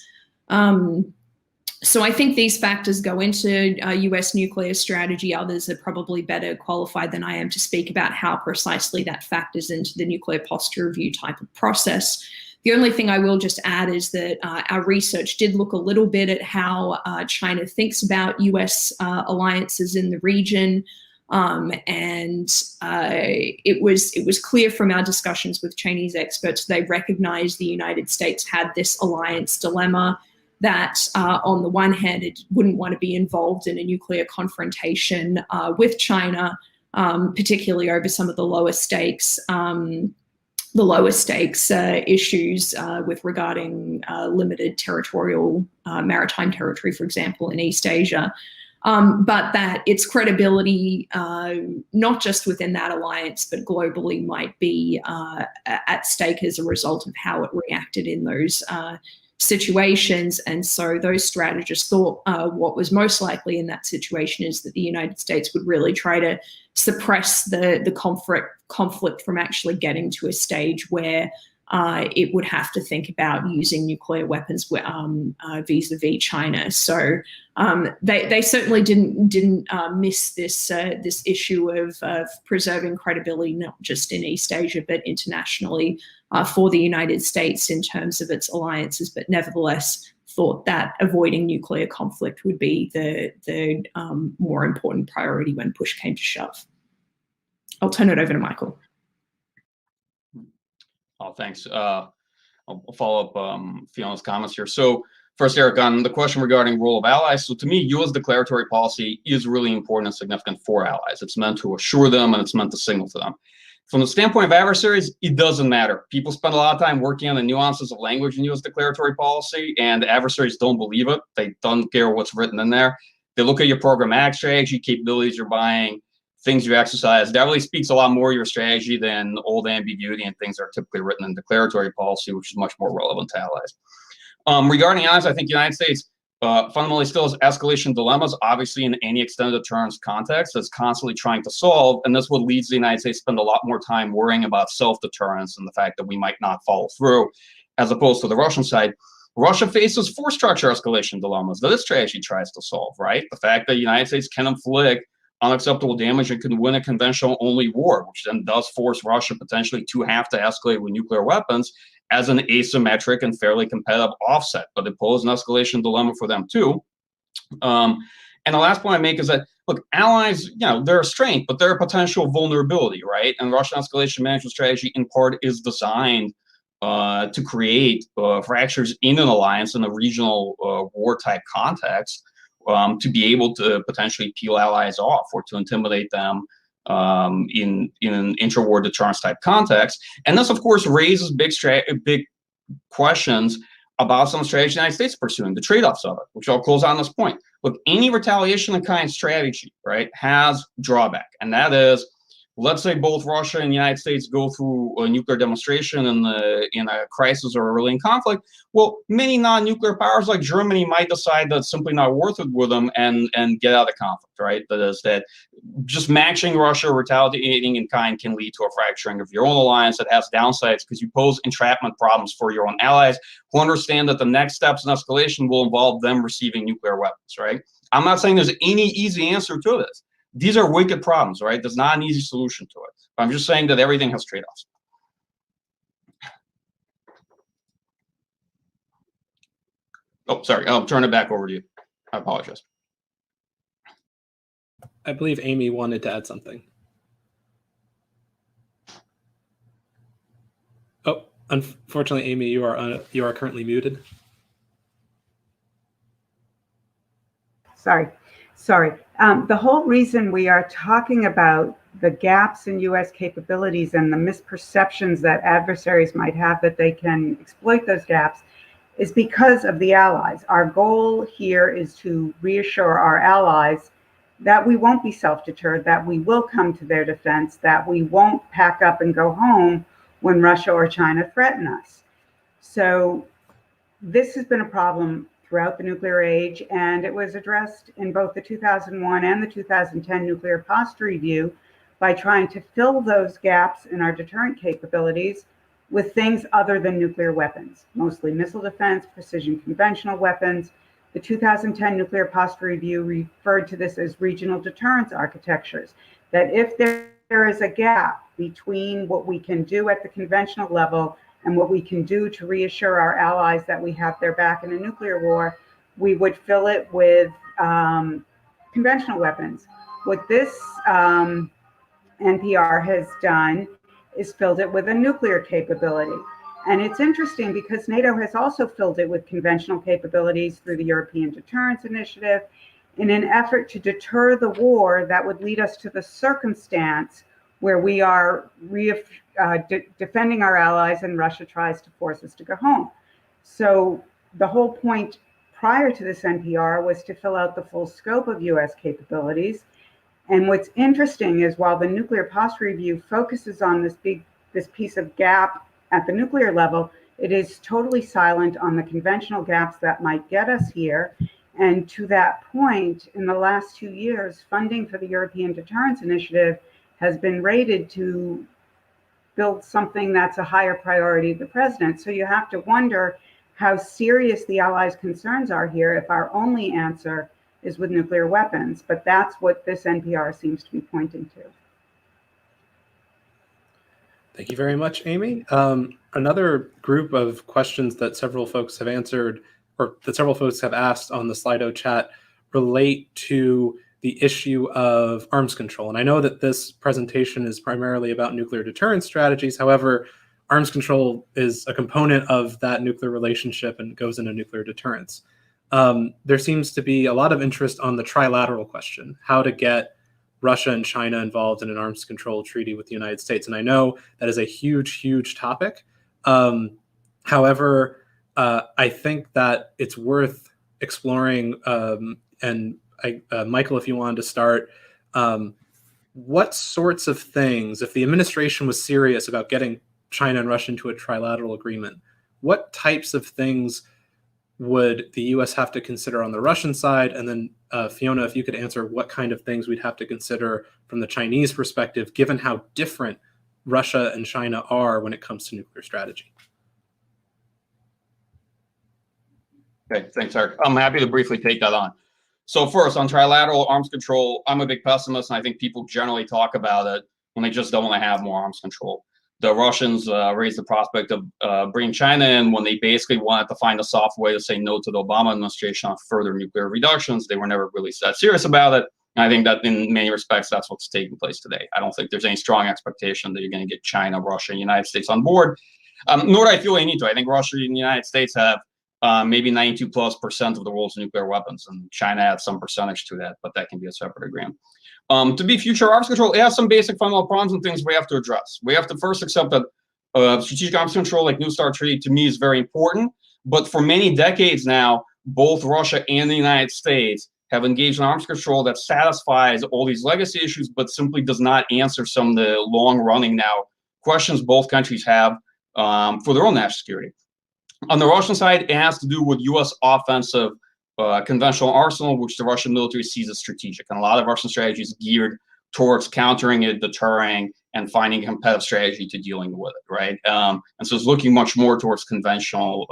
So I think these factors go into US nuclear strategy. Others are probably better qualified than I am to speak about how precisely that factors into the nuclear posture review type of process. The only thing I will just add is that our research did look a little bit at how China thinks about US alliances in the region. And it was clear from our discussions with Chinese experts, they recognized the United States had this alliance dilemma that on the one hand, it wouldn't want to be involved in a nuclear confrontation with China, particularly over some of the lower stakes issues with regarding limited territorial maritime territory, for example, in East Asia. But that its credibility, not just within that alliance, but globally might be at stake as a result of how it reacted in those situations. And so those strategists thought what was most likely in that situation is that the United States would really try to suppress the conflict from actually getting to a stage where it would have to think about using nuclear weapons vis-a-vis China. So they certainly didn't miss this issue of preserving credibility, not just in East Asia, but internationally for the United States in terms of its alliances, but nevertheless thought that avoiding nuclear conflict would be the more important priority when push came to shove. I'll turn it over to Michael. Oh, thanks. I'll follow up Fiona's comments here. So first, Eric, on the question regarding role of allies. So to me, U.S. declaratory policy is really important and significant for allies. It's meant to assure them and it's meant to signal to them. From the standpoint of adversaries, it doesn't matter. People spend a lot of time working on the nuances of language in U.S. declaratory policy, and adversaries don't believe it. They don't care what's written in there. They look at your programmatic strategy, capabilities you're buying, things you exercise. That really speaks a lot more of your strategy than old ambiguity and things that are typically written in declaratory policy, which is much more relevant to allies. Regarding allies, I think the United States fundamentally still is escalation dilemmas, obviously in any extended deterrence context that's constantly trying to solve. And this would lead the United States to spend a lot more time worrying about self-deterrence and the fact that we might not follow through, as opposed to the Russian side. Russia faces force structure escalation dilemmas that its strategy tries to solve, right? The fact that the United States can inflict unacceptable damage and can win a conventional only war, which then does force Russia potentially to have to escalate with nuclear weapons as an asymmetric and fairly competitive offset, but it poses an escalation dilemma for them too. And the last point I make is that, look, allies, they're a strength, but they're a potential vulnerability, right? And Russian escalation management strategy in part is designed to create fractures in an alliance in a regional war type context, to be able to potentially peel allies off or to intimidate them in an intra-war deterrence type context. And this, of course, raises big questions about some strategy the United States is pursuing, the trade-offs of it, which I'll close on this point. Look, any retaliation in kind strategy, right, has drawback, and that is, let's say both Russia and the United States go through a nuclear demonstration in a crisis or early in conflict. Well, many non-nuclear powers like Germany might decide that it's simply not worth it with them and get out of the conflict, right? That is, that just matching Russia, retaliating in kind can lead to a fracturing of your own alliance that has downsides because you pose entrapment problems for your own allies who understand that the next steps in escalation will involve them receiving nuclear weapons, right? I'm not saying there's any easy answer to this. These are wicked problems, right? There's not an easy solution to it. But I'm just saying that everything has trade-offs. Oh, sorry. I'll turn it back over to you. I apologize. I believe Amy wanted to add something. Oh, unfortunately, Amy, you are currently muted. Sorry. The whole reason we are talking about the gaps in U.S. capabilities and the misperceptions that adversaries might have that they can exploit those gaps is because of the allies. Our goal here is to reassure our allies that we won't be self-deterred, that we will come to their defense, that we won't pack up and go home when Russia or China threaten us. So this has been a problem throughout the nuclear age, and it was addressed in both the 2001 and the 2010 nuclear posture review by trying to fill those gaps in our deterrent capabilities with things other than nuclear weapons, mostly missile defense, precision conventional weapons. The 2010 nuclear posture review referred to this as regional deterrence architectures, that if there is a gap between what we can do at the conventional level and what we can do to reassure our allies that we have their back in a nuclear war, we would fill it with conventional weapons. What this NPR has done is filled it with a nuclear capability. And it's interesting because NATO has also filled it with conventional capabilities through the European Deterrence Initiative in an effort to deter the war that would lead us to the circumstance where we are defending our allies and Russia tries to force us to go home. So the whole point prior to this NPR was to fill out the full scope of US capabilities. And what's interesting is while the nuclear posture review focuses on this piece of gap at the nuclear level, it is totally silent on the conventional gaps that might get us here. And to that point, in the last 2 years, funding for the European Deterrence Initiative has been rated to build something that's a higher priority of the president. So you have to wonder how serious the allies' concerns are here if our only answer is with nuclear weapons. But that's what this NPR seems to be pointing to. Thank you very much, Amy. Another group of questions that several folks have answered, or that several folks have asked on the Slido chat, relate to the issue of arms control. And I know that this presentation is primarily about nuclear deterrence strategies. However, arms control is a component of that nuclear relationship and goes into nuclear deterrence. There seems to be a lot of interest on the trilateral question, how to get Russia and China involved in an arms control treaty with the United States. And I know that is a huge, huge topic. However, I think that it's worth exploring, and Michael, if you wanted to start, what sorts of things, if the administration was serious about getting China and Russia into a trilateral agreement, what types of things would the U.S. have to consider on the Russian side? And then Fiona, if you could answer what kind of things we'd have to consider from the Chinese perspective, given how different Russia and China are when it comes to nuclear strategy. Okay, thanks, Eric. I'm happy to briefly take that on. So first, on trilateral arms control, I'm a big pessimist, and I think people generally talk about it when they just don't want to have more arms control. The Russians raised the prospect of bringing China in when they basically wanted to find a soft way to say no to the Obama administration on further nuclear reductions. They were never really that serious about it. And I think that in many respects, that's what's taking place today. I don't think there's any strong expectation that you're going to get China, Russia, and the United States on board, nor do I feel they need to. I think Russia and the United States have maybe 92+% of the world's nuclear weapons, and China adds some percentage to that, but that can be a separate agreement. To be future arms control, it has some basic fundamental problems and things we have to address. We have to first accept that strategic arms control, like New START Treaty, to me is very important. But for many decades now, both Russia and the United States have engaged in arms control that satisfies all these legacy issues, but simply does not answer some of the long-running now questions both countries have for their own national security. On the Russian side, it has to do with U.S. offensive conventional arsenal, which the Russian military sees as strategic. And a lot of Russian strategy is geared towards countering it, deterring, and finding a competitive strategy to dealing with it, right? And so it's looking much more towards conventional,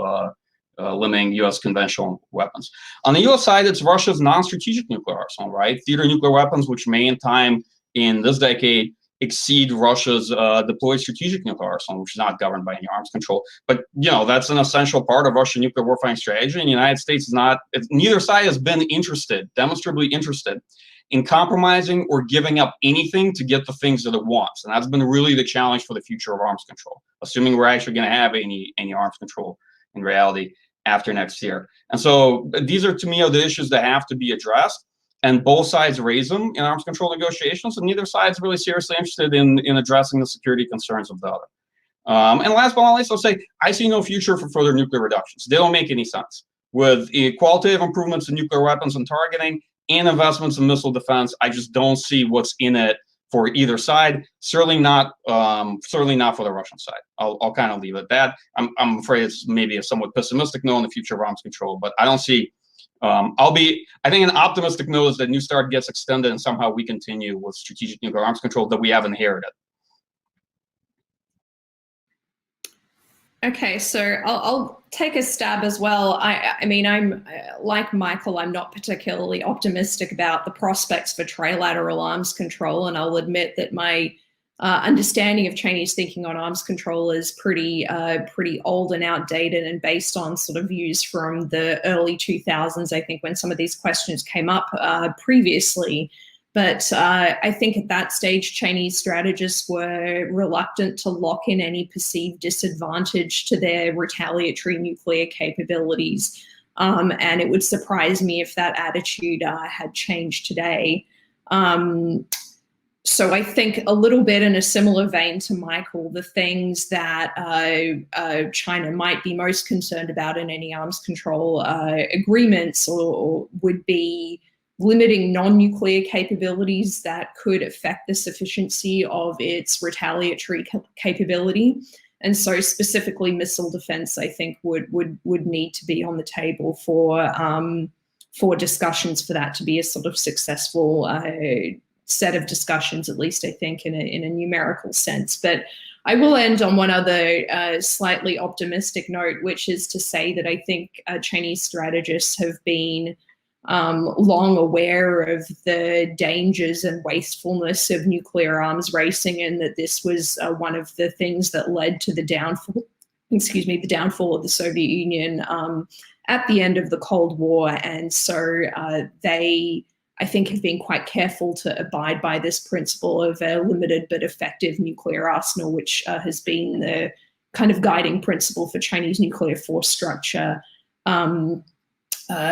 limiting U.S. conventional weapons. On the U.S. side, it's Russia's non-strategic nuclear arsenal, right? Theater nuclear weapons, which may in time in this decade exceed Russia's deployed strategic nuclear arsenal, which is not governed by any arms control. But, you know, that's an essential part of Russian nuclear warfighting strategy. And the United States is not, neither side has been interested, demonstrably interested, in compromising or giving up anything to get the things that it wants. And that's been really the challenge for the future of arms control, assuming we're actually going to have any arms control in reality after next year. And so these are, to me, are the issues that have to be addressed. And both sides raise them in arms control negotiations, and neither side is really seriously interested in addressing the security concerns of the other. And last but not least, I'll say, I see no future for further nuclear reductions. They don't make any sense. With qualitative improvements in nuclear weapons and targeting and investments in missile defense, I just don't see what's in it for either side. Certainly not for the Russian side. I'll kind of leave it at that. I'm afraid it's maybe a somewhat pessimistic note on the future of arms control, but I don't see. I think an optimistic note is that New START gets extended and somehow we continue with strategic nuclear arms control that we have inherited. Okay, so I'll take a stab as well. I mean, I'm like Michael, I'm not particularly optimistic about the prospects for trilateral arms control, and I'll admit that my understanding of Chinese thinking on arms control is pretty old and outdated, and based on sort of views from the early 2000s, I think, when some of these questions came up previously. But I think at that stage, Chinese strategists were reluctant to lock in any perceived disadvantage to their retaliatory nuclear capabilities. And it would surprise me if that attitude had changed today. So I think a little bit in a similar vein to Michael, the things that China might be most concerned about in any arms control agreements or would be limiting non-nuclear capabilities that could affect the sufficiency of its retaliatory capability. And so specifically missile defense, I think, would need to be on the table for discussions for that to be a sort of successful set of discussions, at least I think in a numerical sense. But I will end on one other slightly optimistic note, which is to say that I think Chinese strategists have been long aware of the dangers and wastefulness of nuclear arms racing, and that this was one of the things that led to the downfall of the Soviet Union at the end of the Cold War. And so they, I think, have been quite careful to abide by this principle of a limited but effective nuclear arsenal, which has been the kind of guiding principle for Chinese nuclear force structure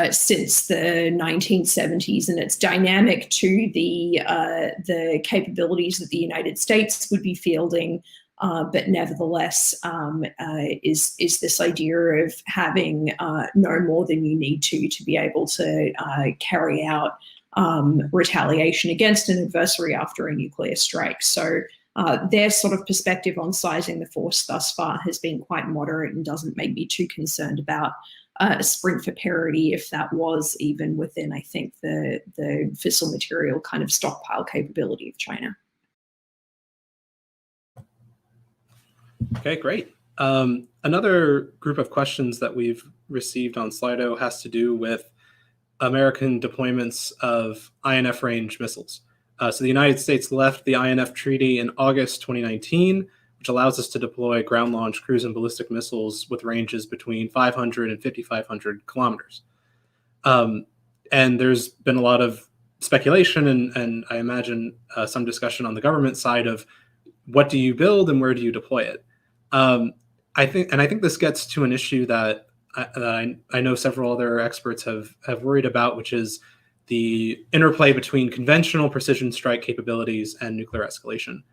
since the 1970s, and it's dynamic to the capabilities that the United States would be fielding, but nevertheless is this idea of having no more than you need to be able to carry out retaliation against an adversary after a nuclear strike. So their sort of perspective on sizing the force thus far has been quite moderate and doesn't make me too concerned about a sprint for parity, if that was even within, I think, the fissile material kind of stockpile capability of China. Okay, great. Another group of questions that we've received on Slido has to do with American deployments of INF range missiles. So the United States left the INF treaty in August 2019, which allows us to deploy ground-launched cruise and ballistic missiles with ranges between 500 and 5,500 kilometers. And there's been a lot of speculation and I imagine some discussion on the government side of what do you build and where do you deploy it. I think this gets to an issue that I know several other experts have worried about, which is the interplay between conventional precision strike capabilities and nuclear escalation.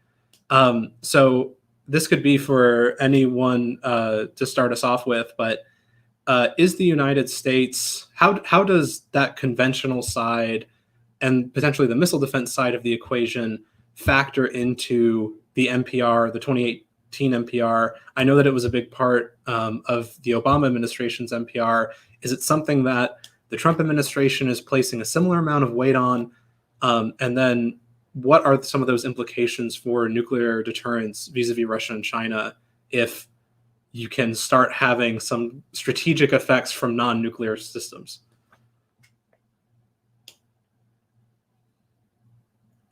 So this could be for anyone to start us off with, but is the United States, how does that conventional side and potentially the missile defense side of the equation factor into the NPR, the 2018 NPR? I know that it was a big part of the Obama administration's NPR. Is it something that the Trump administration is placing a similar amount of weight on? And then what are some of those implications for nuclear deterrence vis-a-vis Russia and China if you can start having some strategic effects from non-nuclear systems?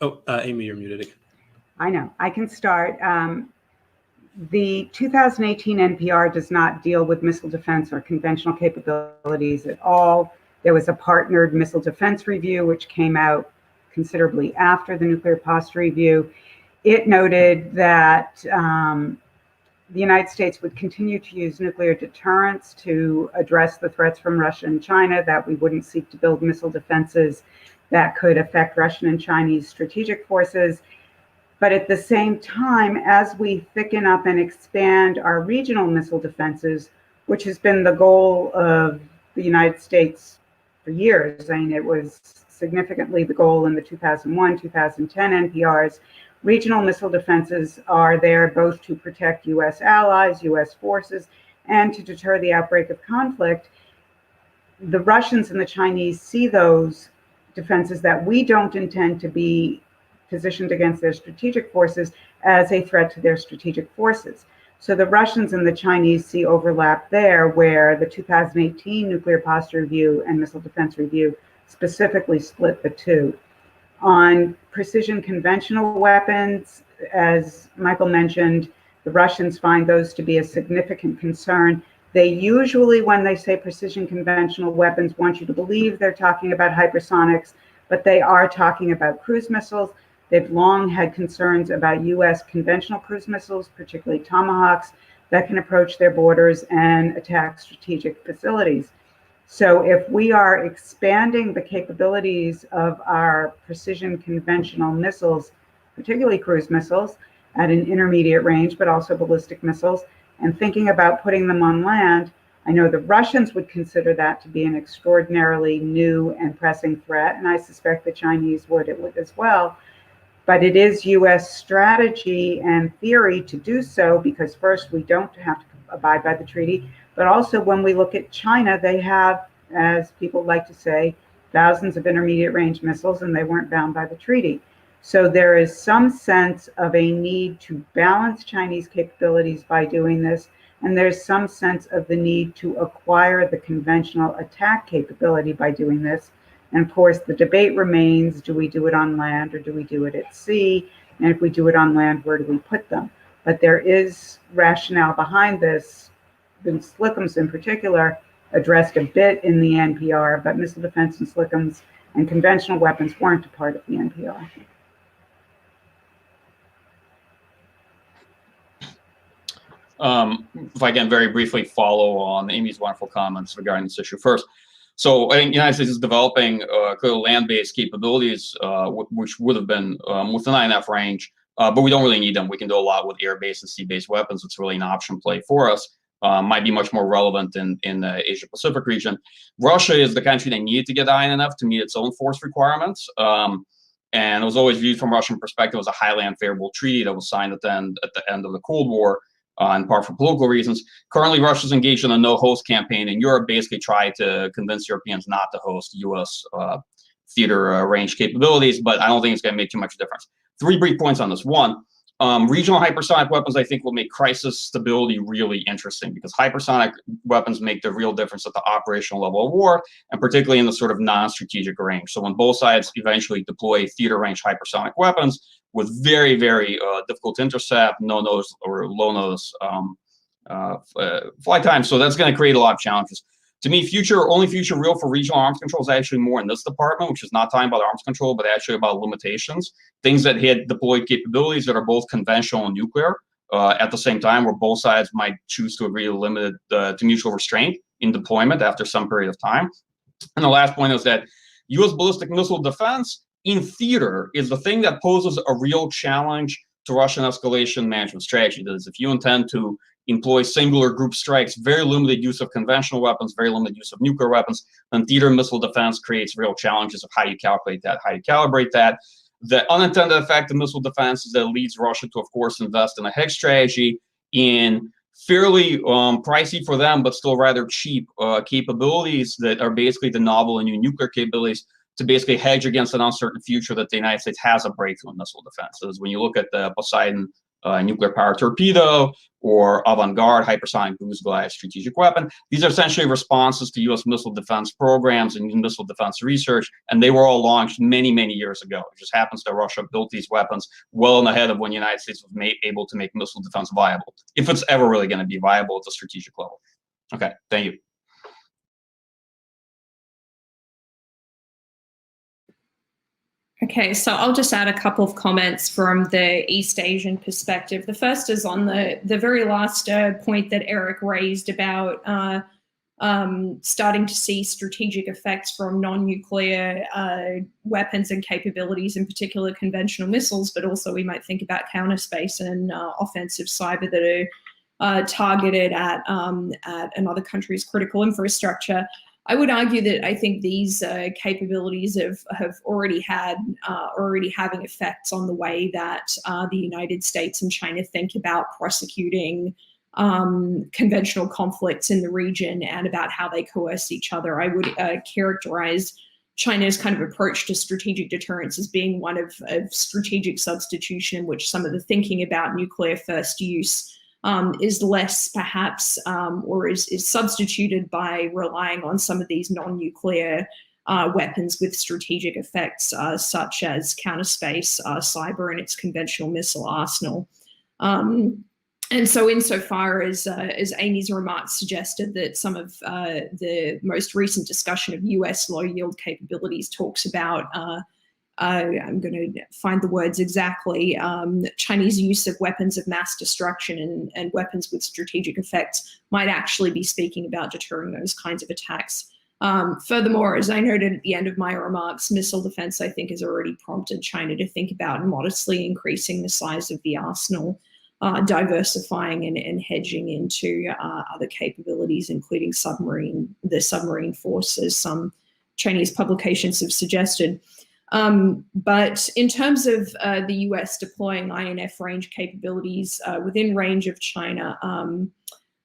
Oh, Amy, you're muted again. I know. I can start. The 2018 NPR does not deal with missile defense or conventional capabilities at all. There was a partnered missile defense review, which came out considerably after the nuclear posture review. It noted that the United States would continue to use nuclear deterrence to address the threats from Russia and China, that we wouldn't seek to build missile defenses that could affect Russian and Chinese strategic forces. But at the same time, as we thicken up and expand our regional missile defenses, which has been the goal of the United States for years, I mean, it was significantly the goal in the 2001, 2010 NPRs, regional missile defenses are there both to protect U.S. allies, U.S. forces, and to deter the outbreak of conflict. The Russians and the Chinese see those defenses that we don't intend to be positioned against their strategic forces as a threat to their strategic forces. So the Russians and the Chinese see overlap there, where the 2018 nuclear posture review and missile defense review specifically split the two. On precision conventional weapons, as Michael mentioned, the Russians find those to be a significant concern. They usually, when they say precision conventional weapons, want you to believe they're talking about hypersonics, but they are talking about cruise missiles. They've long had concerns about U.S. conventional cruise missiles, particularly Tomahawks, that can approach their borders and attack strategic facilities. So if we are expanding the capabilities of our precision conventional missiles, particularly cruise missiles, at an intermediate range, but also ballistic missiles, and thinking about putting them on land, I know the Russians would consider that to be an extraordinarily new and pressing threat, and I suspect the Chinese would as well. But it is U.S. strategy and theory to do so, because first, we don't have to abide by the treaty, but also when we look at China, they have, as people like to say, thousands of intermediate range missiles, and they weren't bound by the treaty. So there is some sense of a need to balance Chinese capabilities by doing this, and there's some sense of the need to acquire the conventional attack capability by doing this. And of course, the debate remains, do we do it on land or do we do it at sea? And if we do it on land, where do we put them? But there is rationale behind this. The SLCMs in particular addressed a bit in the NPR, but missile defense and SLCMs and conventional weapons weren't a part of the NPR. If I can very briefly follow on Amy's wonderful comments regarding this issue first. So I think the United States is developing clear land-based capabilities, which would have been within INF range, but we don't really need them. We can do a lot with air-based and sea-based weapons. It's really an option play for us. Might be much more relevant in the Asia-Pacific region. Russia is the country that needed to get INF to meet its own force requirements. And it was always viewed from Russian perspective as a highly unfavorable treaty that was signed at the end of the Cold War. in part for political reasons. Currently, Russia's engaged in a no-host campaign in Europe, basically trying to convince Europeans not to host U.S. Theater range capabilities, but I don't think it's going to make too much difference. 3 brief points on this. One, regional hypersonic weapons, I think, will make crisis stability really interesting, because hypersonic weapons make the real difference at the operational level of war, and particularly in the sort of non-strategic range. So when both sides eventually deploy theater range hypersonic weapons with very, very difficult to intercept, no-nose or low-nose flight time, so that's going to create a lot of challenges. To me, only future real for regional arms control is actually more in this department, which is not talking about arms control, but actually about limitations. Things that hit deployed capabilities that are both conventional and nuclear at the same time, where both sides might choose to agree to limit to mutual restraint in deployment after some period of time. And the last point is that U.S. ballistic missile defense in theater is the thing that poses a real challenge to Russian escalation management strategy. That is, if you intend to employ singular group strikes, very limited use of conventional weapons, very limited use of nuclear weapons, then theater missile defense creates real challenges of how you calculate that, how you calibrate that. The unintended effect of missile defense is that it leads Russia to, of course, invest in a hedge strategy in fairly pricey for them, but still rather cheap capabilities that are basically the novel and new nuclear capabilities to basically hedge against an uncertain future that the United States has a breakthrough in missile defense. So when you look at the Poseidon nuclear power torpedo or avant-garde hypersonic cruise glide strategic weapon, these are essentially responses to U.S. missile defense programs and missile defense research, and they were all launched many, many years ago. It just happens that Russia built these weapons well ahead of when the United States was able to make missile defense viable, if it's ever really going to be viable at the strategic level. Okay, thank you. Okay, so I'll just add a couple of comments from the East Asian perspective. The first is on the very last point that Eric raised about starting to see strategic effects from non-nuclear weapons and capabilities, in particular conventional missiles, but also we might think about counterspace and offensive cyber that are targeted at another country's critical infrastructure. I would argue that I think these capabilities have already having effects on the way that the United States and China think about prosecuting conventional conflicts in the region and about how they coerce each other. I would characterize China's kind of approach to strategic deterrence as being one of strategic substitution, in which some of the thinking about nuclear first use is less perhaps or is substituted by relying on some of these non-nuclear weapons with strategic effects such as counterspace, cyber, and its conventional missile arsenal. And so insofar as Amy's remarks suggested that some of the most recent discussion of US low-yield capabilities talks about I'm going to find the words exactly, Chinese use of weapons of mass destruction and weapons with strategic effects might actually be speaking about deterring those kinds of attacks. Furthermore, as I noted at the end of my remarks, missile defense, I think, has already prompted China to think about modestly increasing the size of the arsenal, diversifying and hedging into other capabilities, including the submarine force, as some Chinese publications have suggested. But in terms of the US deploying INF range capabilities within range of China,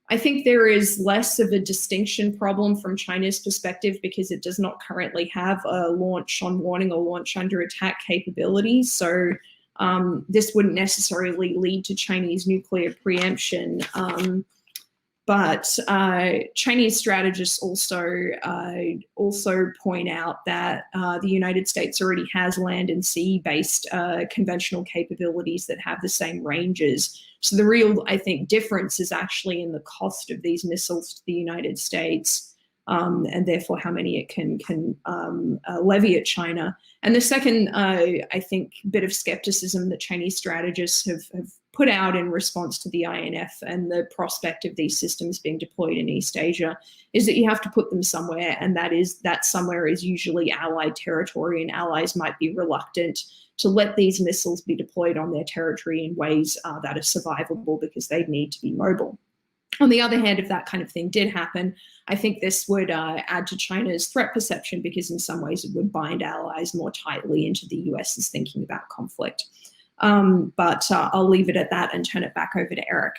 I think there is less of a distinction problem from China's perspective because it does not currently have a launch on warning or launch under attack capabilities. So this wouldn't necessarily lead to Chinese nuclear preemption. But Chinese strategists also point out that the United States already has land and sea-based conventional capabilities that have the same ranges. So the real, I think, difference is actually in the cost of these missiles to the United States, and therefore how many it can levy at China. And the second, I think, bit of skepticism that Chinese strategists have put out in response to the INF and the prospect of these systems being deployed in East Asia is that you have to put them somewhere, and that somewhere is usually allied territory, and allies might be reluctant to let these missiles be deployed on their territory in ways that are survivable because they need to be mobile. On the other hand, if that kind of thing did happen, I think this would add to China's threat perception because in some ways it would bind allies more tightly into the US's thinking about conflict. But I'll leave it at that and turn it back over to Eric.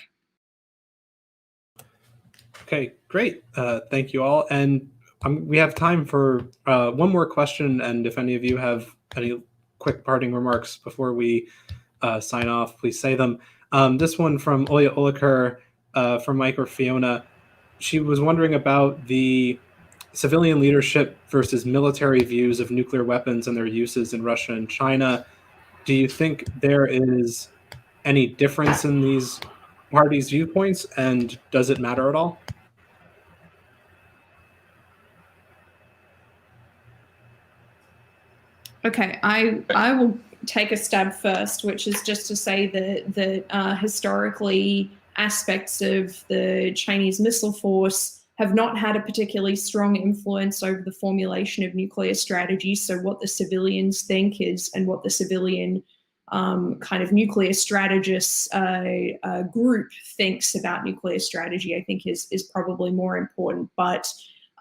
Okay, great. Thank you all. And we have time for one more question. And if any of you have any quick parting remarks before we sign off, please say them. This one from Oya Olaker from Mike or Fiona. She was wondering about the civilian leadership versus military views of nuclear weapons and their uses in Russia and China. Do you think there is any difference in these parties' viewpoints, and does it matter at all? Okay, I will take a stab first, which is just to say that historically aspects of the Chinese missile force have not had a particularly strong influence over the formulation of nuclear strategy. So what the civilians think is, and what the civilian kind of nuclear strategists group thinks about nuclear strategy, I think is probably more important. But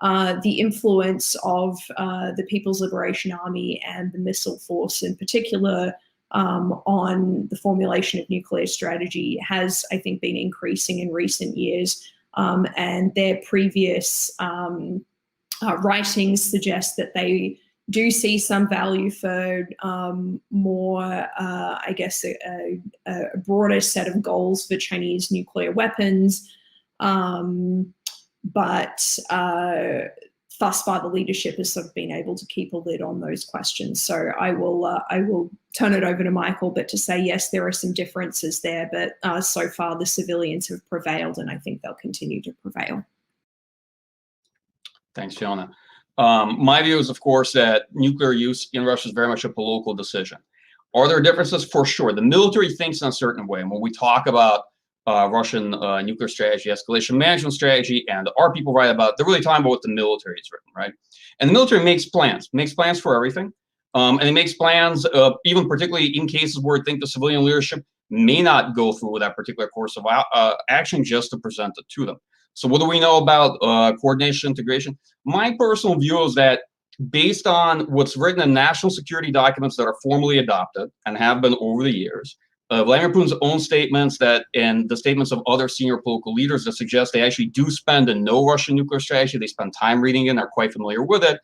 the influence of the People's Liberation Army and the missile force in particular on the formulation of nuclear strategy has, I think, been increasing in recent years. And their previous writings suggest that they do see some value for more, I guess, a broader set of goals for Chinese nuclear weapons. But thus far, the leadership has sort of been able to keep a lid on those questions. So I will turn it over to Michael, but to say, yes, there are some differences there, but so far the civilians have prevailed, and I think they'll continue to prevail. Thanks, Fiona. My view is, of course, that nuclear use in Russia is very much a political decision. Are there differences? For sure. The military thinks in a certain way. And when we talk about Russian nuclear strategy, escalation management strategy, and our people write about, they're really talking about what the military has written, right? And the military makes plans for everything. And it makes plans, even particularly in cases where I think the civilian leadership may not go through with that particular course of action, just to present it to them. So what do we know about coordination, integration? My personal view is that based on what's written in national security documents that are formally adopted and have been over the years, Vladimir Putin's own statements and the statements of other senior political leaders that suggest they actually do spend and know Russian nuclear strategy, they spend time reading it and are quite familiar with it,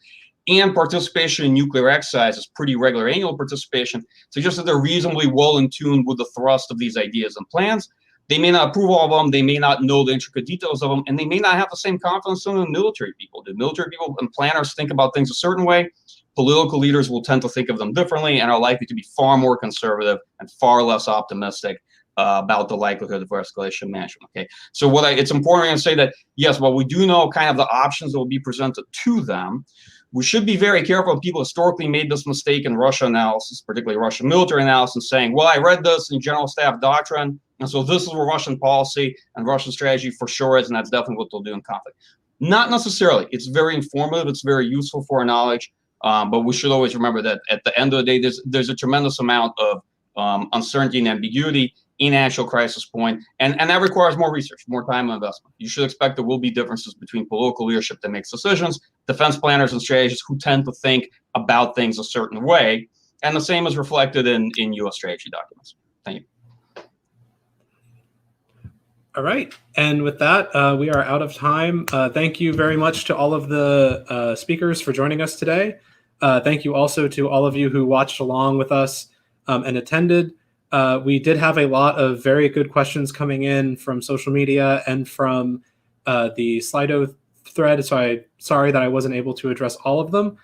and participation in nuclear exercises, pretty regular annual participation, suggests that they're reasonably well in tune with the thrust of these ideas and plans. They may not approve all of them, they may not know the intricate details of them, and they may not have the same confidence in the military people. The military people and planners think about things a certain way. Political leaders will tend to think of them differently and are likely to be far more conservative and far less optimistic about the likelihood of escalation management. Okay, so it's important to say that, yes, while we do know kind of the options that will be presented to them, we should be very careful. People historically made this mistake in Russia analysis, particularly Russian military analysis, saying, well, I read this in general staff doctrine, and so this is what Russian policy and Russian strategy for sure is, and that's definitely what they'll do in conflict. Not necessarily. It's very informative. It's very useful for our knowledge. But we should always remember that at the end of the day, there's a tremendous amount of uncertainty and ambiguity in actual crisis point, and that requires more research, more time and investment. You should expect there will be differences between political leadership that makes decisions, defense planners and strategists who tend to think about things a certain way, and the same is reflected in U.S. strategy documents. Thank you. All right. And with that, we are out of time. Thank you very much to all of the speakers for joining us today. Thank you also to all of you who watched along with us and attended. We did have a lot of very good questions coming in from social media and from the Slido thread, so I'm sorry that I wasn't able to address all of them.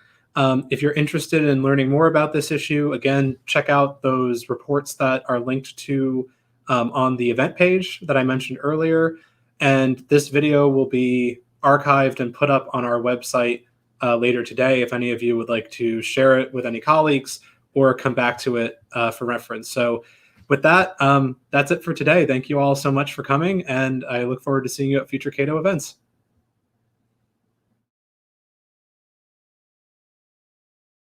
If you're interested in learning more about this issue, again, check out those reports that are linked to on the event page that I mentioned earlier. And this video will be archived and put up on our website later today if any of you would like to share it with any colleagues or come back to it for reference. So with that, that's it for today. Thank you all so much for coming, and I look forward to seeing you at future Cato events.